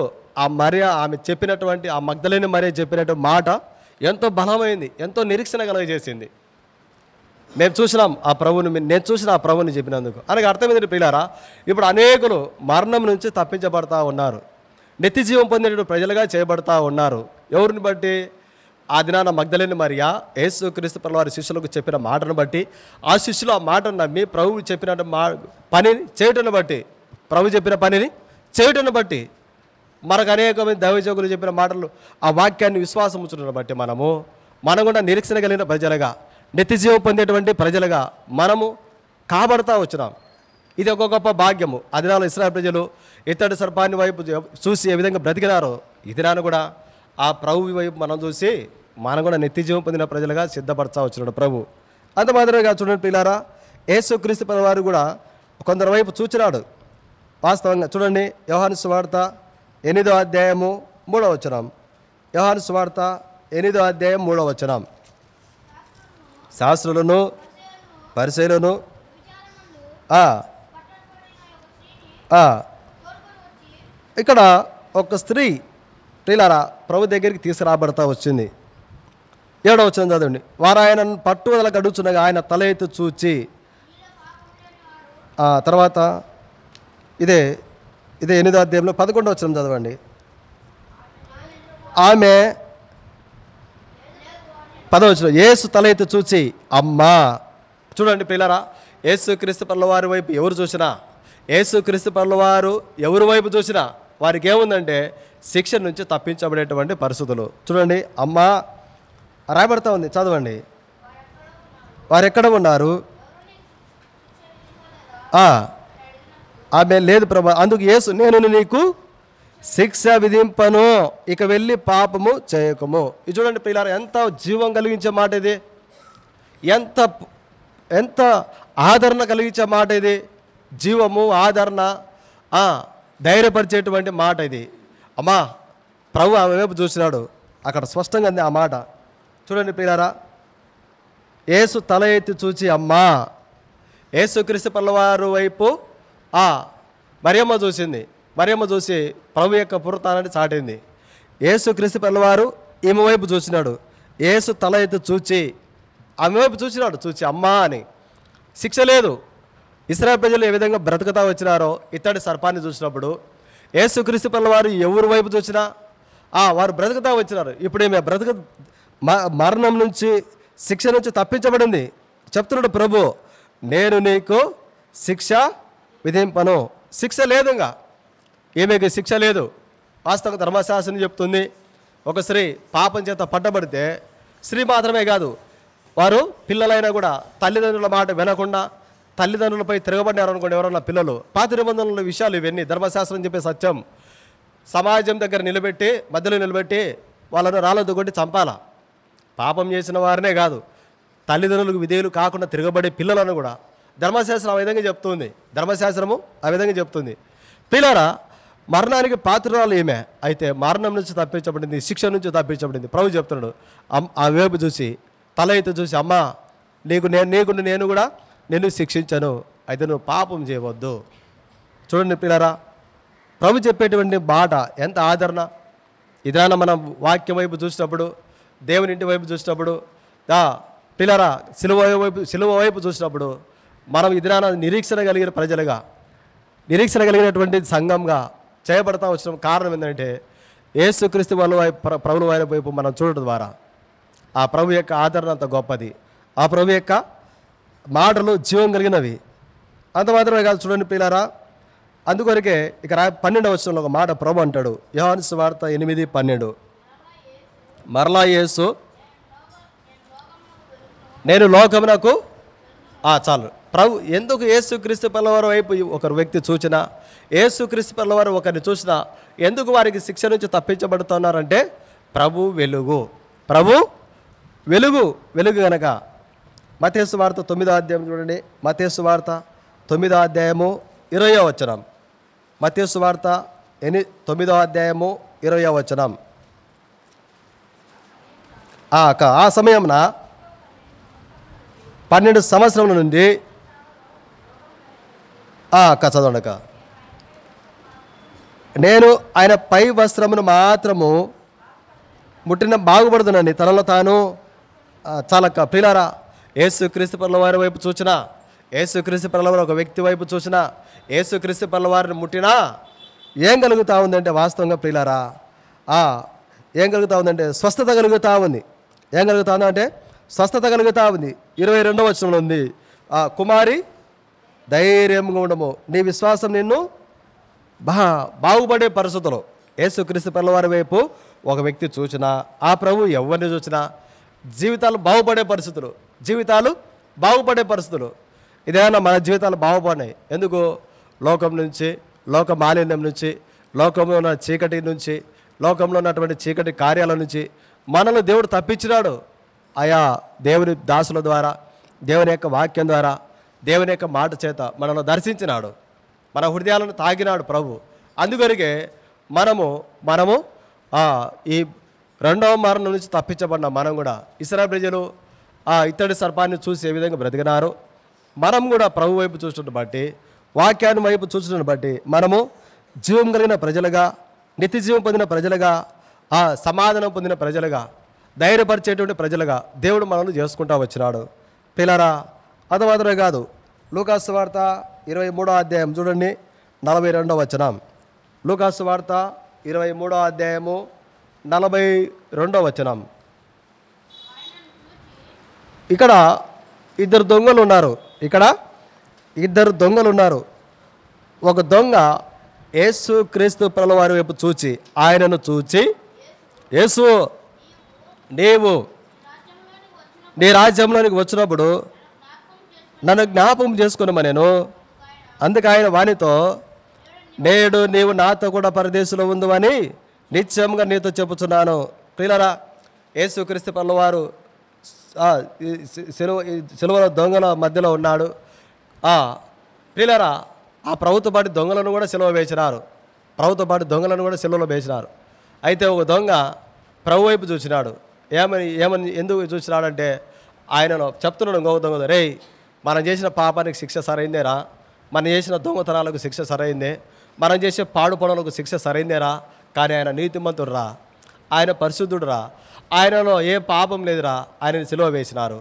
ఆమె చెప్పినటువంటి ఆ మగ్దలేని మరియ చెప్పినటువంటి మాట ఎంతో బలమైంది, ఎంతో నిరీక్షణ కలుగజేసింది. నేను చూసిన ఆ ప్రభుని చెప్పినందుకు. అనగా అర్థం ఏంటంటే ప్రియులారా, ఇప్పుడు అనేకులు మరణం నుంచి తప్పించబడతా ఉన్నారు, నిత్య జీవం పొందినటువంటి ప్రజలుగా చేయబడతా ఉన్నారు. ఎవరిని బట్టి? ఆ దినాన మగ్దలేని మరియా యేసుక్రీస్తు ప్రభువారి శిష్యులకు చెప్పిన మాటను బట్టి, ఆ శిష్యులు ఆ మాటను నమ్మి ప్రభువు చెప్పిన పనిని చేయటాన్ని బట్టి, ప్రభు చెప్పిన పనిని చేయటాన్ని బట్టి, మనకు అనేకమంది దైవజనులు చెప్పిన మాటలు, ఆ వాక్యాన్ని విశ్వాసం ఉంచడం బట్టి మనం కూడా నిరీక్షణ కలిగిన ప్రజలుగా, నిత్య జీవం పొందేటువంటి ప్రజలుగా మనము కాబడతా వచ్చినాం. ఇది ఒక గొప్ప భాగ్యము. ఆ దినాలు ఇశ్రాయేలు ప్రజలు ఇత్తడి సర్పాన్ని వైపు చూసి ఏ విధంగా బ్రతికినారో, ఈ దినాన్ని కూడా ఆ ప్రభు వైపు మనం చూసి మనం కూడా నిత్య జీవం పొందిన ప్రజలుగా సిద్ధపరచా వచ్చినాడు ప్రభు. అంత మాత్రమేగా చూడండి ప్రియులారా, యేసుక్రీస్తు ప్రభువారు కూడా కొందరి వైపు చూచినాడు. వాస్తవంగా చూడండి, యోహాను సువార్త 8వ అధ్యాయము 3వ వచనం. యోహాను సువార్త 8వ అధ్యాయం 3వ వచనం. శాస్త్రులను పరిసయ్యులను ఇక్కడ ఒక స్త్రీ ప్రియులారా ప్రభు దగ్గరికి తీసుకురాబడతా వచ్చింది. 7వ వచనం చదవండి. వారు ఆయన పట్టుదలకు అడుగుచున్నగా ఆయన తల ఎత్తి చూచి, తర్వాత ఇదే 8వ అధ్యాయంలో 11వ వచనం చదవండి. ఆమె 10వ వచనం, యేసు తల ఎత్తి చూచి అమ్మా. చూడండి ప్రియులారా, యేసుక్రీస్తు ప్రభువారి వైపు ఎవరు చూసినా, యేసుక్రీస్తు ప్రభువారు ఎవరి వైపు చూసినా వారికి ఏముందంటే శిక్ష నుంచి తప్పించబడేటువంటి పరిస్థితులు. చూడండి, అమ్మా రాయబడతా ఉంది, చదవండి. వారు ఎక్కడ ఉన్నారు? ఆమె లేదు ప్రభు. అందుకు యేసు, నేను నీకు శిక్ష విధింపను, ఇక వెళ్ళి పాపము చేయకము. ఇది చూడండి ప్రియులారా, ఎంత జీవం కలిగించే మాట ఇది, ఎంత ఆదరణ కలిగించే మాట ఇది. జీవము, ఆదరణ, ధైర్యపరిచేటువంటి మాట ఇది. అమ్మా, ప్రభు ఆమె వైపు చూసినాడు, అక్కడ స్పష్టంగా ఉంది ఆ మాట. చూడండి ప్రియులారా, యేసు తల ఎత్తి చూచి అమ్మా. యేసుక్రీస్తు ప్రభువారు వైపు మరియమ్మ చూసింది. మరియమ్మ చూసి ప్రభు యొక్క పునరుత్థానాన్ని చాటింది. యేసుక్రీస్తు ప్రభువారు ఈమె వైపు చూసినాడు. యేసు తల ఎత్తి చూచి ఆమె వైపు చూసినాడు, చూచి అమ్మా అని. శిక్ష లేదు. ఇశ్రాయేలు ప్రజలు ఏ విధంగా బ్రతుకుతా వచ్చినారో ఇత్తడి సర్పాన్ని చూసినప్పుడు యేసుక్రీస్తు ప్రభువారు ఎవరి వైపు చూసినా వారు బ్రతుకుతా వచ్చినారు. ఇప్పుడు ఈమె మరణం నుంచి, శిక్ష నుంచి తప్పించబడింది. చెప్తున్నాడు ప్రభు, నేను నీకు శిక్ష విధింపను. శిక్ష లేదు, ఇంకా ఈమెకి శిక్ష లేదు. వాస్తవంగా ధర్మశాస్త్రం చెప్తుంది, ఒక స్త్రీ పాపం చేత పట్టబడితే, స్త్రీ మాత్రమే కాదు, వారు పిల్లలైనా కూడా తల్లిదండ్రుల మాట వినకుండా తల్లిదండ్రులపై తిరగబడినారు అనుకోండి ఎవరన్నా పిల్లలు, పాత నిబంధనల విషయాలు ఇవన్నీ ధర్మశాస్త్రం చెప్పే సత్యం. సమాజం దగ్గర నిలబెట్టి, మధ్యలో నిలబెట్టి వాళ్ళను రాళ్ళతో కొట్టి చంపాల. పాపం చేసిన వారినే కాదు, తల్లిదండ్రులకు విధేయులు కాకుండా తిరగబడే పిల్లలను కూడా ధర్మశాస్త్రం ఆ విధంగా చెప్తుంది. ధర్మశాస్త్రము ఆ విధంగా చెప్తుంది. పిల్లరా, మరణానికి పాత్రురాలు ఏమే, అయితే మరణం నుంచి తప్పించబడింది, శిక్ష నుంచి తప్పించబడింది. ప్రభు చెప్తున్నాడు, ఆ వైపు చూసి తల ఎత్తి చూసి అమ్మా, నేను కూడా నిన్ను శిక్షించను, అయితే నువ్వు పాపం చేయవద్దు. చూడండి పిల్లరా, ప్రభు చెప్పేటువంటి మాట ఎంత ఆదరణ. ఇదాన మనం వాక్యం వైపు చూసినప్పుడు, దేవుని ఇంటి వైపు చూసినప్పుడు, పిల్లరా సిలువ వైపు చూసినప్పుడు మనం ఇదిరాన నిరీక్షణ కలిగిన ప్రజలుగా, నిరీక్షణ కలిగినటువంటి సంఘంగా చేయబడతా వచ్చిన కారణం ఏంటంటే యేసుక్రీస్తు వాళ్ళ ప్రభుల వారి వైపు మనం చూడటం ద్వారా ఆ ప్రభు యొక్క ఆదరణ అంత గొప్పది. ఆ ప్రభు యొక్క మాటలు జీవం కలిగినవి. అంత మాత్రమే కాదు, చూడండి పిల్లారా, అందుకొరకే ఇక 12వ వచనంలో ఒక మాట ప్రభు అంటాడు. యోహాను సువార్త 8:12, మరలా యేసు నేను లోకమునకు చాలు. ప్రభు ఎందుకు యేసుక్రీస్తు పిల్లవారి వైపు ఒకరు వ్యక్తి చూసినా, యేసుక్రీస్తు పిల్లవారు ఒకరిని చూసినా ఎందుకు వారికి శిక్ష నుంచి తప్పించబడుతున్నారంటే ప్రభు వెలుగు, ప్రభు వెలుగు. వెలుగు కనుక మత్తయి సువార్త 9వ అధ్యాయం చూడండి. మత్తయి సువార్త 9వ అధ్యాయము 20వ వచనం. మత్తయి సువార్త 9వ అధ్యాయము 20వ వచనం. ఆ సమయమున 12 సంవత్సరముల నుండి చదవడక నేను ఆయన పై వస్త్రమును మాత్రము ముట్టిన బాగుపడుతున్నాను తనలో తాను. చాలా ప్రియులారా, యేసుక్రీస్తు పనుల వారి వైపు చూసినా, యేసుక్రీస్తు పనుల వారు ఒక వ్యక్తి వైపు చూసినా, యేసుక్రీస్తు పనుల వారిని ముట్టినా ఏం కలుగుతూ ఉందంటే వాస్తవంగా ప్రియులారా ఏం కలుగుతూ ఉందంటే స్వస్థత కలుగుతూ ఉంది. ఏం కలుగుతా ఉందంటే స్వస్థత కలుగుతూ ఉంది. 22వ వచనంలో ఉంది, కుమారి ధైర్యంగా ఉండము, నీ విశ్వాసం నిన్ను బాగుపడే పరిస్థితులు. యేసుక్రీస్తు పిల్లవారి వైపు ఒక వ్యక్తి చూసినా, ఆ ప్రభు ఎవరిని చూసినా జీవితాలు బాగుపడే పరిస్థితులు, జీవితాలు బాగుపడే పరిస్థితులు. ఇదేమన్నా మన జీవితాలు బాగుపడినాయి ఎందుకు? లోకం నుంచి, లోక మాలిన్యం నుంచి, లోకంలో ఉన్న చీకటి నుంచి, లోకంలో ఉన్నటువంటి చీకటి కార్యాల నుంచి మనల్ని దేవుడు తప్పించినాడు. ఆయా దేవుని దాసుల ద్వారా, దేవుని యొక్క వాక్యం ద్వారా, దేవుని యొక్క మాట చేత మనల్ని దర్శించినాడు, మన హృదయాలను తాగినాడు ప్రభు. అందుకొరికే మనము ఈ రెండవ మరణం నుంచి తప్పించబడిన మనం కూడా, ఇశ్రాయేలు ప్రజలు ఇత్తడి సర్పాన్ని చూసి ఏ విధంగా బ్రతికినారు, మనం కూడా ప్రభు వైపు చూసినట్టు బట్టి, వాక్యాన్ని వైపు చూసినట్టు బట్టి మనము జీవం కలిగిన ప్రజలుగా, నిత్య జీవం పొందిన ప్రజలుగా, సమాధానం పొందిన ప్రజలుగా, ధైర్యపరిచేటువంటి ప్రజలుగా దేవుడు మనల్ని చేసుకుంటూ వచ్చినాడు. పిల్లరా, అది మాత్రమే కాదు, లూకాసు వార్త 23వ అధ్యాయం చూడండి, 42వ వచనం. లూకాసు వార్త 23వ అధ్యాయము 42వ వచనం. ఇక్కడ ఇద్దరు దొంగలు ఉన్నారు. ఒక దొంగ యేసుక్రీస్తు ప్రభుల వారి వైపు చూచి, ఆయనను చూచి, యేసు నీవు నీ రాజ్యంలోనికి వచ్చినప్పుడు నన్ను జ్ఞాపకం చేసుకున్నామనేను. అందుకు ఆయన వానితో, నేడు నీవు నాతో కూడా పరదేశంలో ఉందని నిత్యంగా నీతో చెప్పుచున్నాను. ప్రియులారా, యేసుక్రీస్తు ప్రభువారు సిలువలో దొంగల మధ్యలో ఉన్నాడు. ప్రియులారా, ఆ ప్రభుత్వ పాటి దొంగలను కూడా సిలువ వేసినారు. సిలువలో వేసినారు. అయితే ఒక దొంగ ప్రభు వైపు చూసినాడు. ఏమని ఎందుకు చూసినాడంటే, ఆయనను చెప్తున్నాడు ఇంకొక దొంగ, రే మనం చేసిన పాపానికి శిక్ష సరైందేరా, మనం చేసిన దొంగతనాలకు శిక్ష సరైందే, మనం చేసే పాడు పనులకు శిక్ష సరైందేరా, కానీ ఆయన నీతిమంతుడురా, ఆయన పరిశుద్ధుడురా, ఆయనలో ఏ పాపం లేదురా, ఆయనని సిలువ వేసినారు.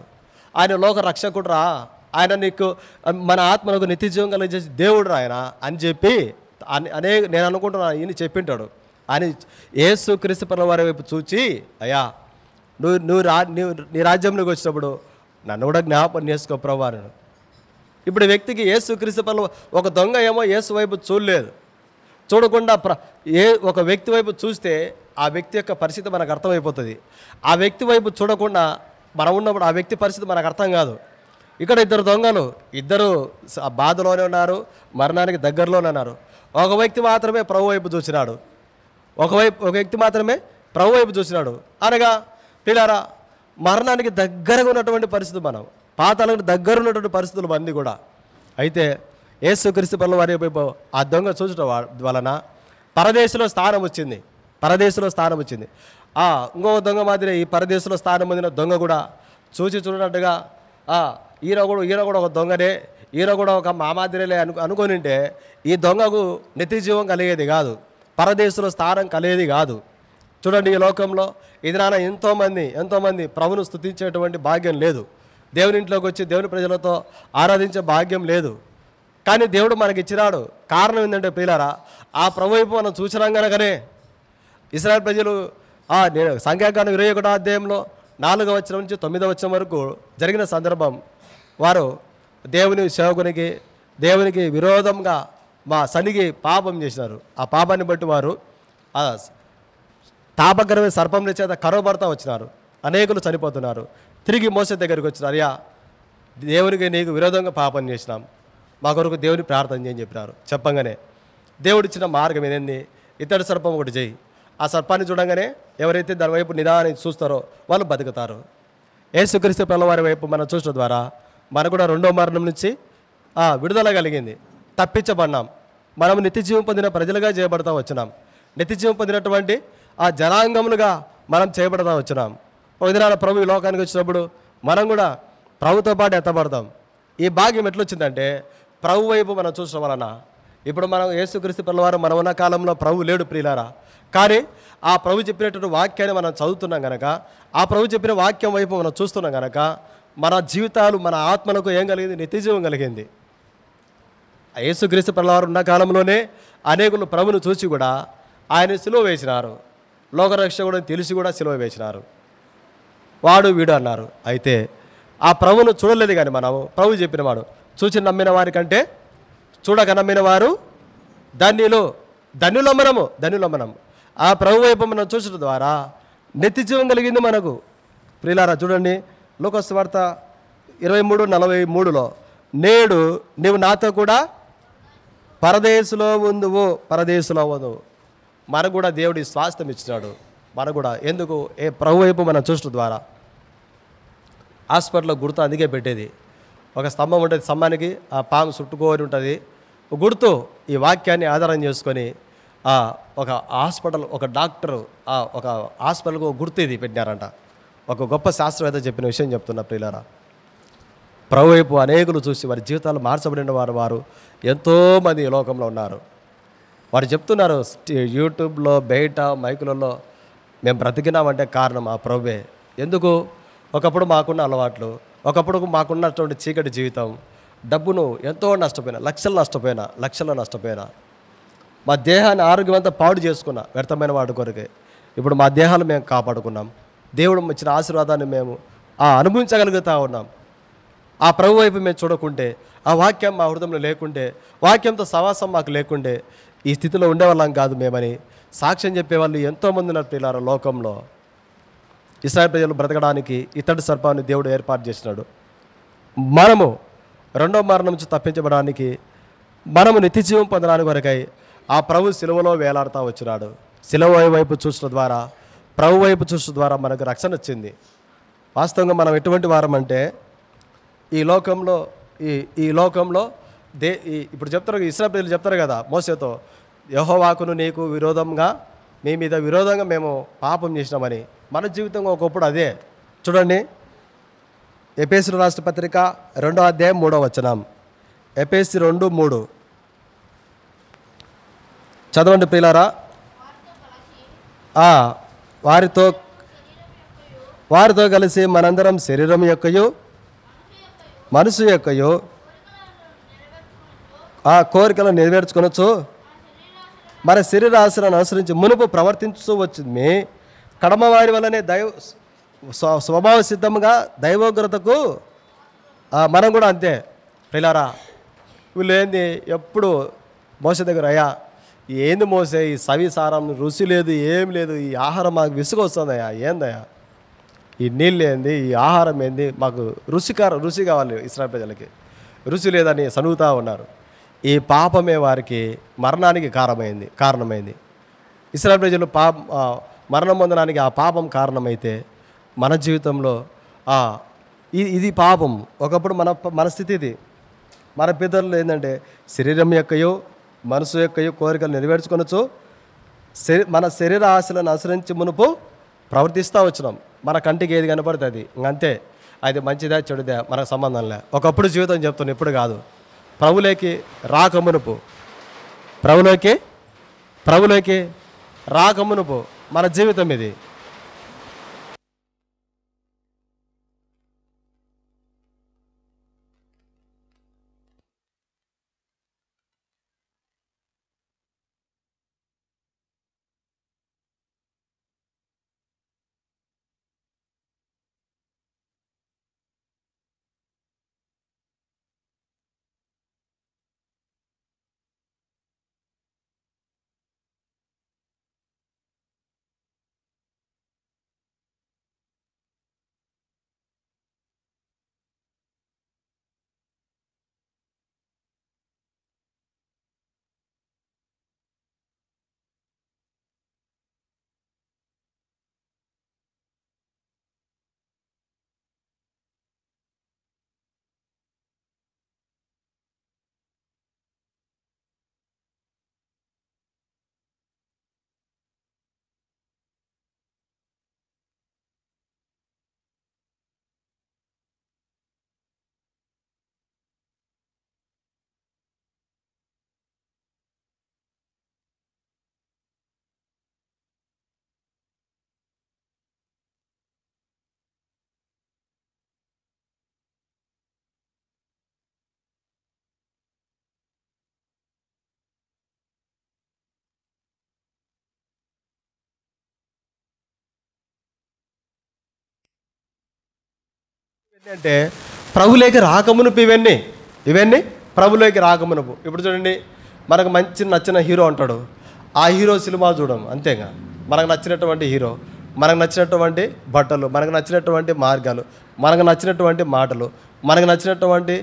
ఆయన లోక రక్షకుడురా, ఆయన నీకు మన ఆత్మలకు నిత్య జీవం కలిగజేసి దేవుడురా ఆయన అని చెప్పి నేను అనుకుంటున్నాను ఈయన చెప్పింటాడు అని యేసుక్రీస్తు ప్రభుల వారి వైపు చూచి, అయ్యా నువ్వు నీ రాజ్యంలోకి వచ్చినప్పుడు నన్ను కూడా జ్ఞాపకం చేసుకో ప్రభువాను. ఇప్పుడు వ్యక్తికి యేసుక్రీస్తు ప్రభుల, ఒక దొంగ ఏమో యేసు వైపు చూడలేదు, చూడకుండా ఒక వ్యక్తి వైపు చూస్తే ఆ వ్యక్తి యొక్క పరిస్థితి మనకు అర్థమైపోతుంది. ఆ వ్యక్తి వైపు చూడకుండా మనం ఉన్నప్పుడు ఆ వ్యక్తి పరిస్థితి మనకు అర్థం కాదు. ఇక్కడ ఇద్దరు బాధలోనే ఉన్నారు, మరణానికి దగ్గరలోనే ఉన్నారు. ఒక వ్యక్తి మాత్రమే ప్రభు వైపు చూసినాడు. ఒక వ్యక్తి మాత్రమే ప్రభు వైపు చూసినాడు. అనగా పిల్లారా, మరణానికి దగ్గరగా ఉన్నటువంటి పరిస్థితి, మనం పాతాలకు దగ్గర ఉన్నటువంటి పరిస్థితులు మంది కూడా. అయితే యేసుక్రీస్తు ప్రభుల వారి వైపు ఆ దొంగ చూసడం వలన పరదేశంలో స్థానం వచ్చింది. ఇంకొక దొంగ మాదిరి ఈ పరదేశంలో స్థానం పొందిన దొంగ కూడా చూడనట్టుగా ఈయన కూడా ఒక దొంగనే, ఈయన కూడా ఒక మామాదిరిలే అనుకోనింటే ఈ దొంగకు నిత్య జీవం కలిగేది కాదు, పరదేశంలో స్థానం కలిగేది కాదు. చూడండి, ఈ లోకంలో ఎదురాన ఎంతోమంది ప్రభును స్తుతించేటువంటి భాగ్యం లేదు, దేవుని ఇంట్లోకి వచ్చి దేవుని ప్రజలతో ఆరాధించే భాగ్యం లేదు. కానీ దేవుడు మనకి ఇచ్చినాడు. కారణం ఏంటంటే ప్రియులారా, ఆ ప్రభు వైపు మనం చూసినాం కనుకనే ఇశ్రాయేలు ప్రజలు నేను సంఖ్యాకాండం 21వ అధ్యాయంలో 4వ వచనం నుంచి 9వ వచనం వరకు జరిగిన సందర్భం, వారు దేవుని సేవకునికి, దేవునికి విరోధంగా సనిగి పాపం చేసినారు. ఆ పాపాన్ని బట్టి వారు తాపగ్రమే సర్పంల చేత కరవబడతా వచ్చినారు, అనేకులు చనిపోతున్నారు. తిరిగి మోసే దగ్గరికి వచ్చినారు, అయ్యా దేవునికి నీకు విరోధంగా పాపం చేసినాం, మా కొరకు దేవుని ప్రార్థన చేయని చెప్పినారు. చెప్పంగానే దేవుడు ఇచ్చిన మార్గం ఏంది, ఇతడి సర్పం ఒకటి చేయి. ఆ సర్పాన్ని చూడంగానే ఎవరైతే దాని వైపు నిదానం చూస్తారో వాళ్ళు బతుకుతారు. యేసుక్రీస్తు ప్రభువారి వైపు మనం చూసిన ద్వారా మనకు కూడా రెండో మరణం నుంచి విడుదల కలిగింది, తప్పించబడినాం. మనం నిత్యజీవం పొందిన ప్రజలుగా చేయబడతా వచ్చినాం. నిత్యజీవం పొందినటువంటి ఆ జనాంగములుగా మనం చేయబడతా వచ్చినాం. ఒక దినాన ప్రభు ఈ లోకానికి వచ్చినప్పుడు మనం కూడా ప్రభుతో పాటు ఎత్తబడతాం. ఈ భాగ్యం ఎట్లొచ్చిందంటే ప్రభు వైపు మనం చూసడం వలన. ఇప్పుడు మనం యేసుక్రీస్తు ప్రభువారు మనం ఉన్న కాలంలో ప్రభు లేడు ప్రియులారా, కానీ ఆ ప్రభు చెప్పినటువంటి వాక్యాన్ని మనం చదువుతున్నాం కనుక, ఆ ప్రభు చెప్పిన వాక్యం వైపు మనం చూస్తున్నాం కనుక మన జీవితాలు, మన ఆత్మలకు ఏం కలిగింది, నిత్యజీవం కలిగింది. యేసుక్రీస్తు ప్రభువారు ఉన్న కాలంలోనే అనేకులు ప్రభును చూసి కూడా ఆయన సిలువ వేసినారు. లోకరక్షకుడని తెలిసి కూడా సిలువ వేసినారు. వాడు వీడు అన్నారు. అయితే ఆ ప్రభును చూడలేదు, కానీ మనము ప్రభు చెప్పినవాడు చూసి నమ్మిన వారి కంటే చూడక నమ్మిన వారు ధన్యులమ్మనము. ఆ ప్రభు వైపు మనం చూసడం ద్వారా నిత్యజీవం కలిగింది మనకు. ప్రియులారా చూడండి, లోకాసు వార్త 23:43 నేడు నీవు నాతో కూడా పరదేశంలో ఉందువు. మనకు కూడా దేవుడి స్వాస్థ్యం ఇచ్చినాడు. మనకు కూడా ఎందుకు, ప్రభు వైపు మనం చూసడం ద్వారా. హాస్పిటల్లో గుర్తు అందుకే పెట్టేది, ఒక స్తంభం ఉంటుంది, స్తంభానికి ఆ పాము చుట్టుకొని ఉంటుంది. గుర్తు ఈ వాక్యాన్ని ఆధారం చేసుకొని ఒక హాస్పిటల్, ఒక డాక్టరు ఒక హాస్పిటల్కు గుర్తు ఇది పెట్టినారంట. ఒక గొప్ప శాస్త్రవేత్త చెప్పిన విషయం చెప్తున్నా ప్రియులారా. ప్రభు వైపు అనేకులు చూసి వారి జీవితాలు మార్చబడిన వారు ఎంతోమంది ఈ లోకంలో ఉన్నారు. వారు చెప్తున్నారు యూట్యూబ్లో, బయట మైకులలో, మేము బ్రతికినామంటే కారణం ఆ ప్రభువే. ఎందుకు, ఒకప్పుడు మాకున్న అలవాట్లు, ఒకప్పుడు మాకున్నటువంటి చీకటి జీవితం, డబ్బును ఎంతో నష్టపోయినా, లక్షల్లో నష్టపోయినా, మా దేహాన్ని ఆరోగ్యం అంతా పాడు చేసుకున్నా వ్యర్థమైన వాడి కొరకే. ఇప్పుడు మా దేహాలు మేము కాపాడుకున్నాం. దేవుడు ఇచ్చిన ఆశీర్వాదాన్ని మేము అనుభవించగలుగుతూ ఉన్నాం. ఆ ప్రభు వైపు మేము చూడకుంటే, ఆ వాక్యం మా హృదయంలో లేకుంటే, వాక్యంతో సవాసం మాకు లేకుంటే ఈ స్థితిలో ఉండేవాళ్ళం కాదు మేమని సాక్ష్యం చెప్పేవాళ్ళు ఎంతోమంది ఉన్నారు ప్రియులారా లోకంలో. ఇశ్రాయేలు ప్రజలు బ్రతకడానికి ఇతడి సర్పాన్ని దేవుడు ఏర్పాటు చేసినాడు. మనము రెండో మరణం నుంచి తప్పించబడానికి, మనము నిత్యజీవం పొందడానికి వరకై ఆ ప్రభు సిలువలో వేలాడుతూ వచ్చినాడు. సిలువ వైపు చూసడం ద్వారా, ప్రభు వైపు చూసడం ద్వారా మనకు రక్షణ వచ్చింది. వాస్తవంగా మనం ఎటువంటి వారం అంటే ఈ లోకంలో ఇప్పుడు చెప్తారు, ఇశ్రాయేలు ప్రజలు చెప్తారు కదా మోసేతో, యెహోవాకును నీకు విరోధంగా, మీ మీద విరోధంగా మేము పాపం చేసినామని. మన జీవితంలో ఒకప్పుడు అదే. చూడండి, ఎఫెసీయులకు రాసిన పత్రిక 2:3 ఎఫెసీ 2:3 చదవండి ప్రియులారా. వారితో కలిసి మనందరం శరీరం యొక్కయు మనసు యొక్కయు ఆ కోరికలను నెరవేర్చుకొనొచ్చు, మన శరీర ఆశలను అనుసరించి మునుపు ప్రవర్తించు వచ్చింది. కడమవారి వల్లనే స్వభావ సిద్ధంగా దైవోగ్రతకు మనం కూడా అంతే ప్రియులారా. వీళ్ళు ఏంది ఎప్పుడు మోసే దగ్గర, అయ్యా ఏంది మోసే, ఈ సవిసారం రుచి లేదు, ఏం లేదు, ఈ ఆహారం మాకు విసుగు వస్తుందయ్యా, ఏందయ్యా ఈ నీళ్ళు ఏంది, ఈ ఆహారం ఏంది, మాకు రుచి కావాలి. ఇశ్రాయేలు ప్రజలకి రుచి లేదని సనుగుతూ ఉన్నారు. ఈ పాపమే వారికి మరణానికి కారణమైంది. ఇశ్రాయేలు ప్రజలు మరణం పొందడానికి ఆ పాపం కారణమైతే, మన జీవితంలో ఇది పాపం. ఒకప్పుడు మన స్థితి ఇది. మన పితరులు ఏంటంటే శరీరం యొక్కయో మనసు యొక్కయో కోరికలు నెరవేర్చుకొనొచ్చు, మన శరీర ఆశలను అనుసరించి మునుపు ప్రవర్తిస్తూ వచ్చినాం. మన కంటికి ఏది కనపడుతుంది అది ఇంకంతే, అది మంచిదా చెడుదా మనకు సంబంధం లే. ఒకప్పుడు జీవితం చెప్తున్నాం, ఇప్పుడు కాదు. ప్రభులోకి రాకమునుపు మన జీవితం ఇది. అంటే ప్రభులోకి రాకమునుపు ఇవన్నీ ప్రభులోకి రాకమునుపు. ఇప్పుడు చూడండి, మనకు మంచి నచ్చిన హీరో అంటాడు, ఆ హీరో సినిమా చూడం అంతేగా. మనకు నచ్చినటువంటి హీరో, మనకు నచ్చినటువంటి బట్టలు, మనకు నచ్చినటువంటి మార్గాలు, మనకు నచ్చినటువంటి మాటలు, మనకు నచ్చినటువంటి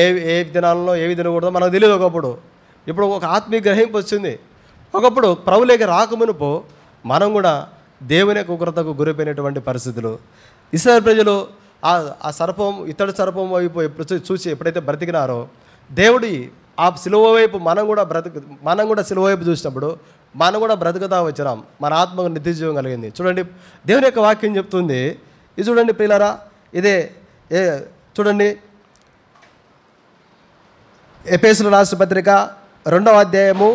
ఏ దినాలలో ఏవి తినకూడదో మనకు తెలియదు ఒకప్పుడు. ఇప్పుడు ఒక ఆత్మీయ గ్రహింపు వచ్చింది. ఒకప్పుడు ప్రభులోకి రాకమునుపు మనం కూడా దేవుని యొక్క ఉగ్రతకు గురైపోయినటువంటి పరిస్థితులు. ఇశ్రాయేలు ప్రజలు ఆ సర్పం, ఇతడు సర్పం వైపు చూసి ఎప్పుడైతే బ్రతికినారో, దేవుడి ఆ సిలువ వైపు మనం కూడా సిలువ వైపు చూసినప్పుడు మనం కూడా బ్రతుకుతా వచ్చినాం. మన ఆత్మకు నిత్యజీవం కలిగింది. చూడండి, దేవుని యొక్క వాక్యం చెప్తుంది. ఇది చూడండి ప్రియులారా, ఇదే చూడండి, ఎఫెసీయులకు రాసిన పత్రిక 2వ అధ్యాయము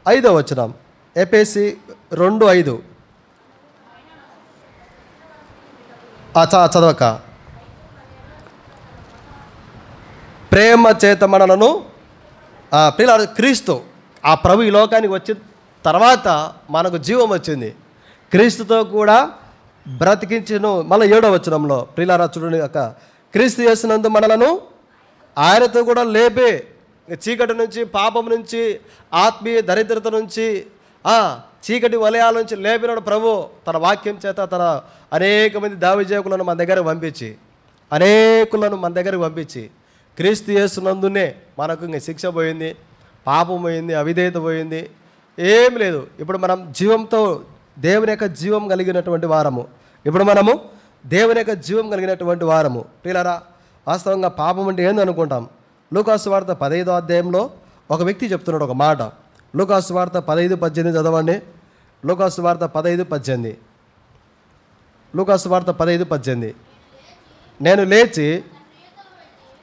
5వ వచనం. ఎఫెసీ 2:5 చదవక. ప్రేమ చేత మనలను ప్రియులారా, క్రీస్తు ఆ ప్రభు ఈ లోకానికి వచ్చిన తర్వాత మనకు జీవం వచ్చింది. క్రీస్తుతో కూడా బ్రతికించును. మళ్ళీ 7వ వచనంలో ప్రియులారా చూడండి, క్రీస్తు యేసునందు మనలను ఆయనతో కూడా లేపే, చీకటి నుంచి, పాపం నుంచి, ఆత్మీయ దరిద్రత నుంచి, చీకటి వలయాల నుంచి లేపినాడు ప్రభు తన వాక్యం చేత. తన అనేక మంది దావీజేకులను మన దగ్గరకు పంపించి క్రీస్తు యేసునందునే మనకు ఇంక శిక్ష పోయింది, పాపం పోయింది, అవిధేయత పోయింది, ఏం లేదు. ఇప్పుడు మనం జీవంతో దేవుని యొక్క జీవం కలిగినటువంటి వారము. ప్రియులారా, వాస్తవంగా పాపం అంటే ఏంది అనుకుంటాం. లూకాసు సువార్త 15వ అధ్యాయంలో ఒక వ్యక్తి చెప్తున్నాడు ఒక మాట. లూకాసు సువార్త 15:18 చదవండి. లూకాసు సువార్త 15:18. లూకాసు సువార్త 15:18. నేను లేచి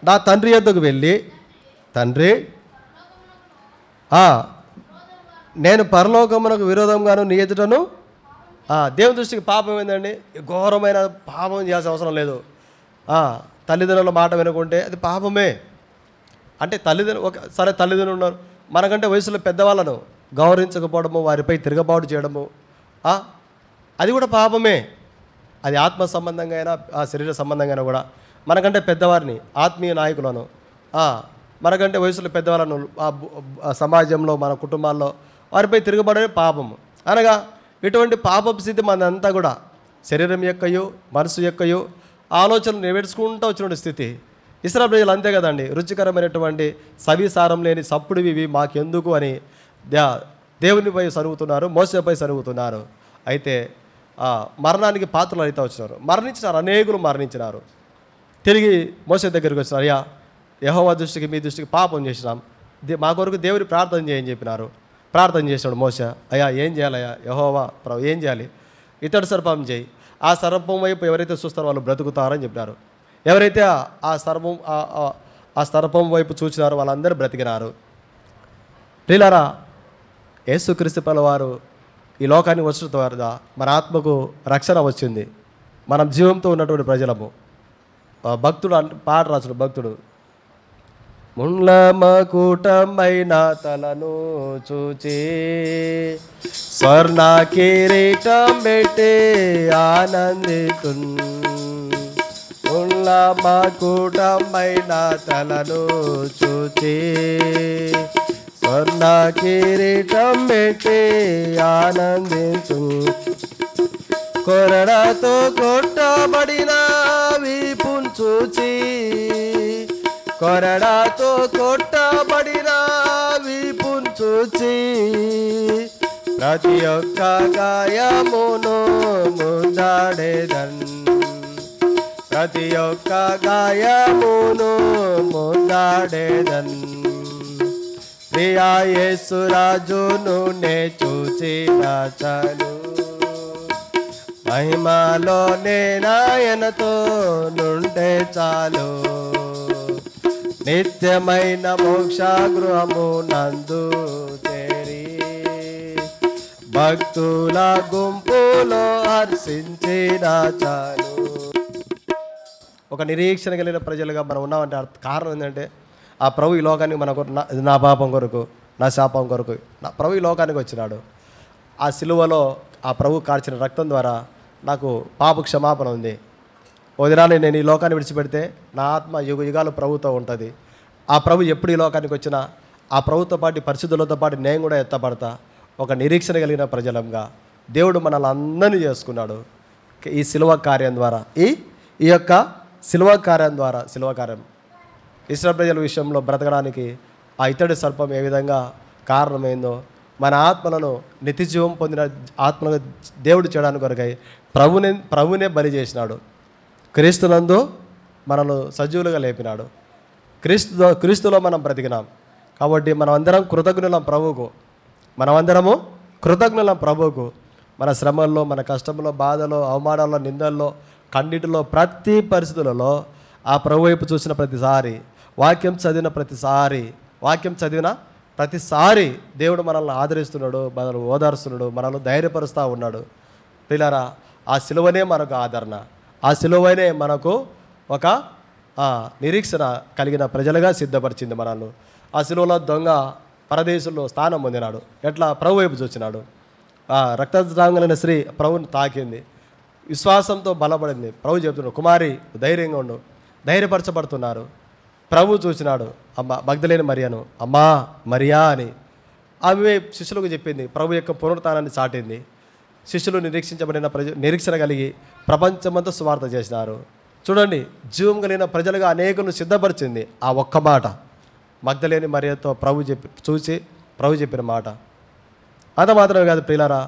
నా తండ్రి యొద్దకు వెళ్ళి, తండ్రి, నేను పరలోకమునకు విరోధంగాను నీ ఎదుటను. దేవుని దృష్టికి పాపం ఏందండి? ఘోరమైన పాపం చేయాల్సిన అవసరం లేదు. తల్లిదండ్రుల మాట వినుకుంటే అది పాపమే. అంటే తల్లిదండ్రులు ఉన్నారు, మనకంటే వయసులో పెద్దవాళ్ళను గౌరవించకపోవడము, వారిపై తిరగబాటు చేయడము, అది కూడా పాపమే. అది ఆత్మ సంబంధంగా అయినా శరీర సంబంధంగా అయినా కూడా మనకంటే పెద్దవారిని, ఆత్మీయ నాయకులను, మనకంటే వయసులో పెద్దవాళ్ళను సమాజంలో, మన కుటుంబాల్లో వారిపై తిరగబడే పాపము. అనగా ఇటువంటి పాపపు స్థితి మనంతా కూడా శరీరం యొక్కయు మనసు యొక్కయు ఆలోచనలు నెరవేర్చుకుంటూ వచ్చిన స్థితి. ఇశ్రాయేలు ప్రజలు అంతే కదండి. రుచికరమైనటువంటి సవిసారం లేని సప్పుడివి మాకెందుకు అని దేవునిపై సరుగుతున్నారు, మోసేపై సరుగుతున్నారు. అయితే మరణానికి పాత్రలు అయితే వచ్చినారు, అనేకులు మరణించినారు. తిరిగి మోసే దగ్గరికి వచ్చినారు. అయ్యా, యెహోవా దృష్టికి మీ దృష్టికి పాపం చేసినాం, మా కొరకు దేవుని ప్రార్థన చేయని చెప్పినారు. ప్రార్థన చేసినాడు మోసే. అయ్యా ఏం చేయాలయ్యా? యెహోవా ప్రభు ఏం చేయాలి? ఇతడు సర్పం చేయి, ఆ సర్పం వైపు ఎవరైతే చూస్తారో వాళ్ళు బ్రతుకుతారని చెప్పినారు. ఎవరైతే ఆ సర్పం వైపు చూసినారో వాళ్ళందరూ బ్రతికినారు. ప్రియులారా, యేసుక్రీస్తు వారు ఈ లోకానికి వచ్చిన ద్వారా మన ఆత్మకు రక్షణ వచ్చింది. మనం జీవంతో ఉన్నటువంటి ప్రజలము. భక్తుడు పాట రాసిన భక్తుడు, ముండ్ల మకుటమైన తలను చూచి స్వర్ణ కిరీటం పెట్టి ఆనందితున్. ముండ్ల మకుటమైన తలను చూచి స్వర్ణ కిరీటం పెట్టి ఆనందితు. కొరడాతో కొట్టబడిన వీపును చూచి, కొరడాతో కొట్టబడిన వీపును చూచి, ప్రతి ఒక్క గాయమును ముద్దాడేదన్, ప్రతి ఒక్క గాయమును ముద్దాడేదన్. ప్రియా యేసు రాజును నే చూచిన చాలు, మహిమలో నేనాయనతో నుండే చాలు. నిత్యమైన మోక్ష గృహము నందు చేరి భక్తుల గుంపులో హర్షించిన చాలు. ఒక నిరీక్షణ కలిగిన ప్రజలుగా మనం ఉన్నామంటే కారణం ఏంటంటే, ఆ ప్రభు ఈ లోకానికి మనకు నా పాపం కొరకు, నా శాపం కొరకు నా ప్రభు ఈ లోకానికి వచ్చినాడు. ఆ సిలువలో ఆ ప్రభు కార్చిన రక్తం ద్వారా నాకు పాప క్షమాపణ ఉంది. ఓ దినాన్ని నేను ఈ లోకాన్ని విడిచిపెడితే నా ఆత్మ యుగ యుగాలు ప్రభుతో ఉంటుంది. ఆ ప్రభు ఎప్పుడు ఈ లోకానికి వచ్చినా ఆ ప్రభుతో పాటు పరిశుద్ధులతో పాటు నేను కూడా ఎత్తపడతా. ఒక నిరీక్షణ కలిగిన ప్రజలంగా దేవుడు మనల్ని అందరినీ చేసుకున్నాడు ఈ శిలువ కార్యం ద్వారా. ఈ యొక్క శిలువ కార్యం ద్వారా, శిలువ కార్యం ఇశ్రాయేలు ప్రజల విషయంలో బ్రతకడానికి ఆ ఇత్తడి సర్పం ఏ విధంగా కారణమైందో, మన ఆత్మలను నిత్యజీవం పొందిన ఆత్మలుగా దేవుడు చేయడానికి కొరకై ప్రభునే బలి చేసినాడు. క్రీస్తునందు మనల్ని సజీవులుగా లేపినాడు. క్రీస్తులో మనం బ్రతికినాం. కాబట్టి మనమందరం కృతజ్ఞులం ప్రభువుకు. మనమందరము కృతజ్ఞులం ప్రభువుకు. మన శ్రమల్లో, మన కష్టంలో, బాధలో, అవమానాల్లో, నిందల్లో, కన్నిటిలో, ప్రతి పరిస్థితులలో ఆ ప్రభు వైపు చూసిన ప్రతిసారి, వాక్యం చదివిన ప్రతిసారి దేవుడు మనల్ని ఆదరిస్తున్నాడు, మనల్ని ఓదారుస్తున్నాడు, మనల్ని ధైర్యపరుస్తూ ఉన్నాడు. పిల్లరా, ఆ సిలువనే మనకు ఆదరణ, ఆ సిలువనే మనకు ఒక నిరీక్షణ కలిగిన ప్రజలుగా సిద్ధపరిచింది మనల్ని. ఆ సిలువలో దొంగ పరదేశంలో స్థానం పొందినాడు. ఎట్లా? ప్రభు వైపు చూసినాడు. రక్తస్రావం స్త్రీ ప్రభుని తాకింది, విశ్వాసంతో బలపడింది. ప్రభు చెప్తున్నాడు, కుమారి ధైర్యంగా ఉండు, ధైర్యపరచబడుతున్నారు. ప్రభు చూసినాడు మగ్దలేని మరియను, అమ్మా మరియా అని. ఆమె శిష్యులకు చెప్పింది, ప్రభు యొక్క పునరుత్థానాన్ని చాటింది. శిష్యులు నిరీక్షించబడిన నిరీక్షణ కలిగి ప్రపంచమంతా సువార్త చేసినారు. చూడండి, జీవం కలిగిన ప్రజలుగా అనేకులను సిద్ధపరిచింది ఆ ఒక్క మాట. మగ్దలేని మరియతో ప్రభు చెప్పిన మాట. అంత మాత్రమే కాదు ప్రియులారా,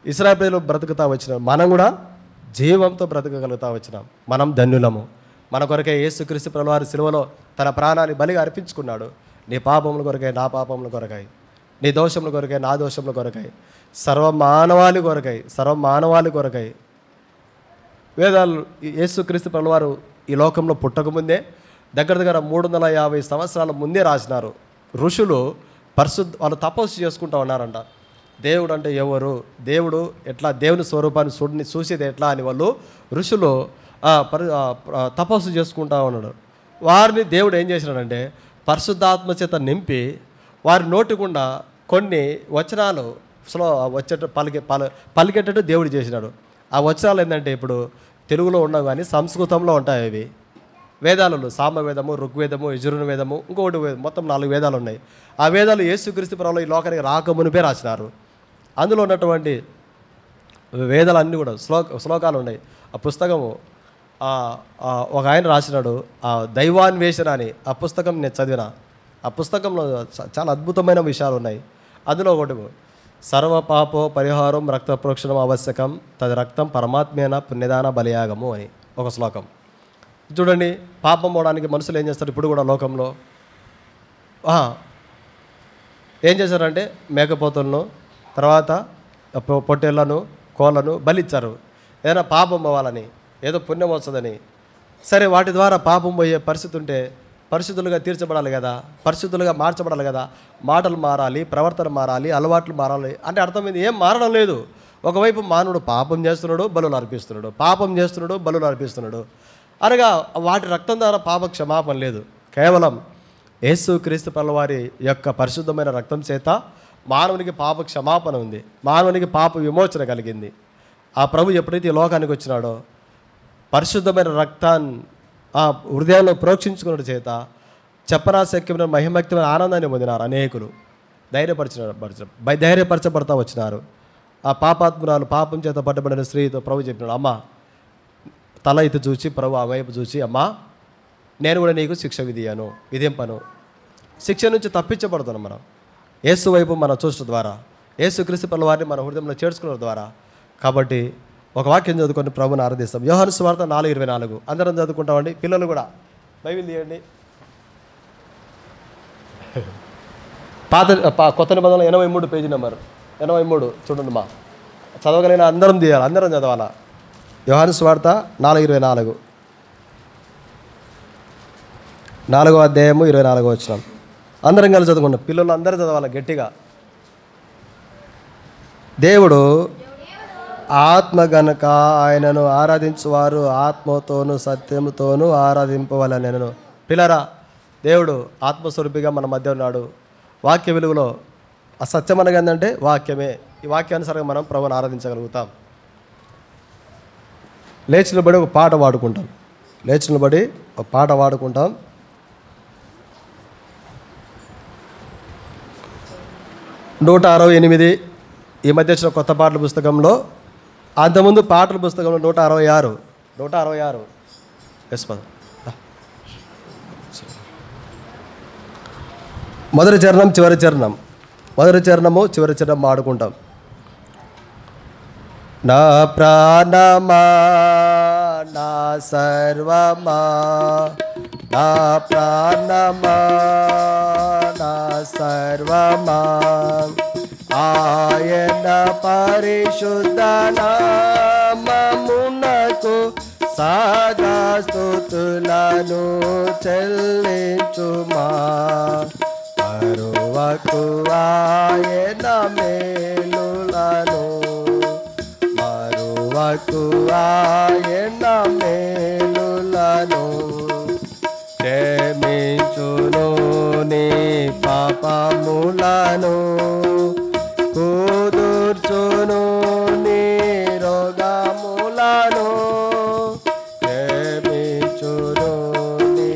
ఇశ్రాయేలు ప్రజలు బ్రతుకుతా వచ్చినాం, మనం కూడా జీవంతో బ్రతకగలుగుతా వచ్చినాం. మనం ధన్యులము. మన కొరకే యేసుక్రీస్తు ప్రభువారి సిలువలో తన ప్రాణాన్ని బలిగా అర్పించుకున్నాడు. నీ పాపముల కొరకై, నా పాపముల కొరకై, నీ దోషముల కొరకై, నా దోషముల కొరకై, సర్వమానవాళి కొరకై. వేదాలు యేసుక్రీస్తు ప్రభువారు ఈ లోకంలో పుట్టకముందే దగ్గర 350 సంవత్సరాల ముందే రాసినారు. ఋషులు వాళ్ళు తపస్సు చేసుకుంటూ ఉన్నారంట. దేవుడు అంటే ఎవరు, దేవుడు ఎట్లా, దేవుని స్వరూపాన్ని చూసేది ఎట్లా అని వాళ్ళు ఋషులు తపస్సు చేసుకుంటూ ఉన్నాడు. వారిని దేవుడు ఏం చేసినాడంటే పరిశుద్ధాత్మ చేత నింపి వారి నోటికుండా కొన్ని వచనాలు పలికేటట్టు దేవుడు చేసినాడు. ఆ వచనాలు ఏంటంటే ఇప్పుడు తెలుగులో ఉండవు కానీ సంస్కృతంలో ఉంటాయి. అవి వేదాలలో సామవేదము, ఋగ్వేదము, యజుర్వేద వేదము, ఇంకొకటి మొత్తం 4 వేదాలు ఉన్నాయి. ఆ వేదాలు యేసుక్రీస్తు ప్రభువు ఈ లోకానికి రాకమునిపే రాసినారు. అందులో ఉన్నటువంటి వేదాలన్నీ కూడా శ్లోకాలు ఉన్నాయి. ఆ పుస్తకము ఒక ఆయన రాసినాడు, ఆ దైవాన్వేషణ అని. ఆ పుస్తకం నేను చదివిన. ఆ పుస్తకంలో చాలా అద్భుతమైన విషయాలు ఉన్నాయి. అందులో ఒకటి, సర్వ పాపో పరిహారం రక్త ప్రోక్షణం ఆవశ్యకం, తది రక్తం పరమాత్మేన పుణ్యదాన బలియాగము అని ఒక శ్లోకం. చూడండి, పాపం పోవడానికి మనుషులు ఏం చేస్తారు ఇప్పుడు కూడా లోకంలో? ఏం చేశారంటే మేకపోతులను, తర్వాత పొట్టేళ్లను, కోళ్ళను బలిచ్చారు. ఏదైనా పాపం పోవాలని, ఏదో పుణ్యం వస్తుందని. సరే, వాటి ద్వారా పాపం పోయే పరిస్థితి ఉంటే పరిశుద్ధులుగా తీర్చబడాలి కదా, పరిశుద్ధులుగా మార్చబడాలి కదా. మాటలు మారాలి, ప్రవర్తన మారాలి, అలవాట్లు మారాలి. అంటే అర్థమైంది, ఏం మారడం లేదు. ఒకవైపు మానవుడు పాపం చేస్తున్నాడు, బలులు అర్పిస్తున్నాడు. అనగా వాటి రక్తం ద్వారా పాప క్షమాపణ లేదు. కేవలం యేసుక్రీస్తు ప్రభువారి యొక్క పరిశుద్ధమైన రక్తం చేత మానవునికి పాప క్షమాపణ ఉంది, మానవునికి పాప విమోచన కలిగింది. ఆ ప్రభు ఎప్పుడైతే ఈ లోకానికి వచ్చినాడో పరిశుద్ధమైన రక్తాన్ని ఆ హృదయంలో ప్రోక్షించుకున్న చేత చెప్పరాశక్యమైన మహిమక్తమైన ఆనందాన్ని పొందినారు. అనేకులు ధైర్యపరచబడతా వచ్చినారు. ఆ పాపాత్మురాలు, పాపం చేత పట్టబడిన స్త్రీతో ప్రభు చెప్పినాడు, అమ్మ తల ఎత్తి చూచి, ప్రభు ఆ వైపు చూచి, అమ్మా నేను కూడా నీకు శిక్ష విధింపను. శిక్ష నుంచి తప్పించబడుతున్నాం మనం యేసు వైపు మనం చూసడం ద్వారా, యేసుక్రీస్తు ప్రభువారిని మన హృదయంలో చేర్చుకోవడం ద్వారా. కాబట్టి ఒక వాక్యం చదువుకొని ప్రభుని ఆరాధిస్తాం. యోహాను సువార్త 4:24 అందరం చదువుకుంటామండి. పిల్లలు కూడా బైబిల్ తీయండి. కొత్త నిబంధనలు 83 పేజీ నెంబర్ 83 చూడండి. చదవగలిగిన అందరం తీయాలి, అందరం చదవాలా. యోహాను సువార్త 4:24 4వ అధ్యాయము 24వ వచనం అందరం కలిసి చదువుకుంటాం. పిల్లలు అందరూ చదవాలి గట్టిగా. దేవుడు ఆత్మ గనుక ఆయనను ఆరాధించువారు ఆత్మతోనూ సత్యముతోనూ ఆరాధింపవలెనను. పిల్లరా, దేవుడు ఆత్మస్వరూపిగా మన మధ్య ఉన్నాడు. వాక్య వెలుగులో ఆ సత్యం అనగా ఏంటంటే వాక్యమే. ఈ వాక్యానుసారంగా మనం ప్రభువుని ఆరాధించగలుగుతాం. లేచినబడి ఒక పాట పాడుకుంటాం. లేచి నిలబడి ఒక పాట పాడుకుంటాం. నూట 68 ఈ మధ్య వచ్చిన కొత్త పాటల పుస్తకంలో, అంతకుముందు పాటల పుస్తకంలో 166 ఎస్ పద. మొదటి చరణం చివరి చరణం, మొదటి చరణము చివరి చరణం ఆడుకుంటాం. నా ప్రాణమా నా సర్వమా, నా ప్రాణమా నా సర్వమా, ఆయన పరిశుద్ధ నామమునకు సదా స్తుతులను చెల్లించుమా. మరువకు ఆయన మేలులను, మరువకు ఆయన మేలులను. క్షమించును నీ పాపములను, కుదుర్చును నీ రోగములను. క్షమించును నీ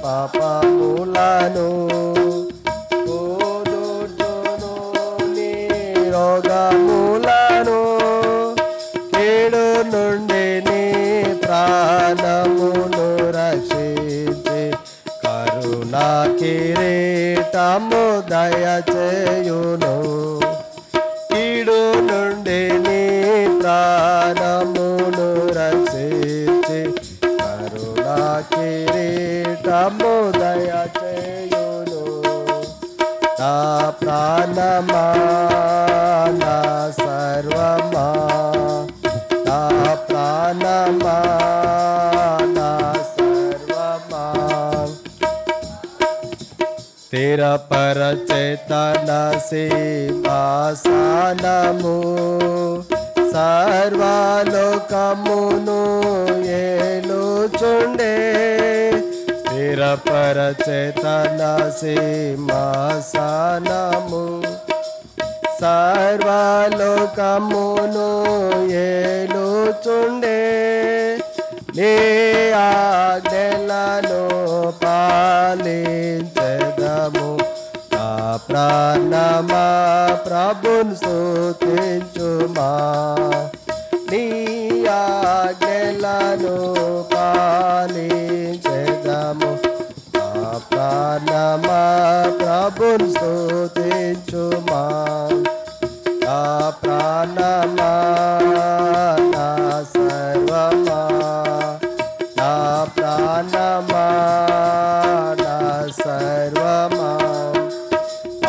పాపములను, కుదుర్చును నీ రోగములను. కీడు నుండి నీ ప్రాణమును రక్షించి కరుణా కిరీటము దయచేయును. కీడు నుండి నీ ప్రాణమును రక్షించి కరుణా కిరీటము దయచేయును. నా ప్రాణమా నా సర్వమా, నా ప్రాణమా నా సర్వమా. స్థిరపరచే తన సింహాసనము, సర్వలోకమును ఏలుచుండే. స్థిరపరచే తన సింహాసనము, సర్వలోకమును ఏలుచుండే. నీ ఆజ్ఞలను పాలించెదము. నా ప్రాణమా ప్రభుని స్తుతించుమా. నీ ఆజ్ఞలను పాలించెదము. నా ప్రాణమా ప్రభుని స్తుతించుమా. నా ప్రాణమా నా సర్వమా, నా ప్రాణమా నా సర్వమా.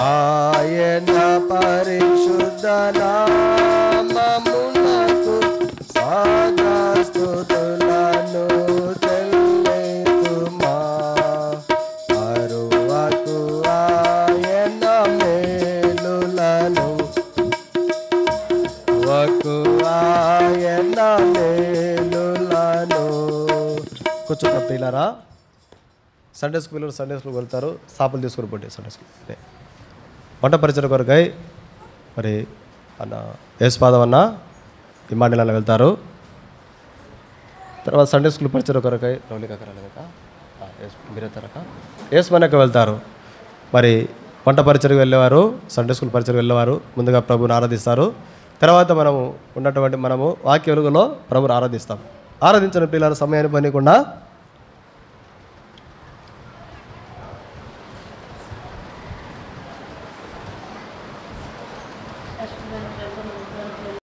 ఆయన పరిశుద్ధ నామమునకు సదా స్తుతులను చెల్లించుమా. మరువకు ఆయన మేలులను, మరువకు ఆయన మేలులను. కూర్చున్న పిల్లరా, సండే స్కూల్ వెళ్తారు, సాపులు తీసుకుని పోండి సండే స్కూల్. వంట పరిచయం కొరకై మరి అన్న యేసుపాదం అన్న ఇమ్మానియాల వెళ్తారు. తర్వాత సండే స్కూల్ పరిచయం కొరకై మీరెత్తారక యేసుమనక వెళ్తారు. మరి వంట పరిచయకు వెళ్ళేవారు, సండే స్కూల్ పరిచయకు వెళ్ళేవారు ముందుగా ప్రభుని ఆరాధిస్తారు. తర్వాత మనము వాక్య వెలుగులో ప్రభుని ఆరాధిస్తాం. ఆరాధించిన పిల్లల సమయాన్ని పనికుండా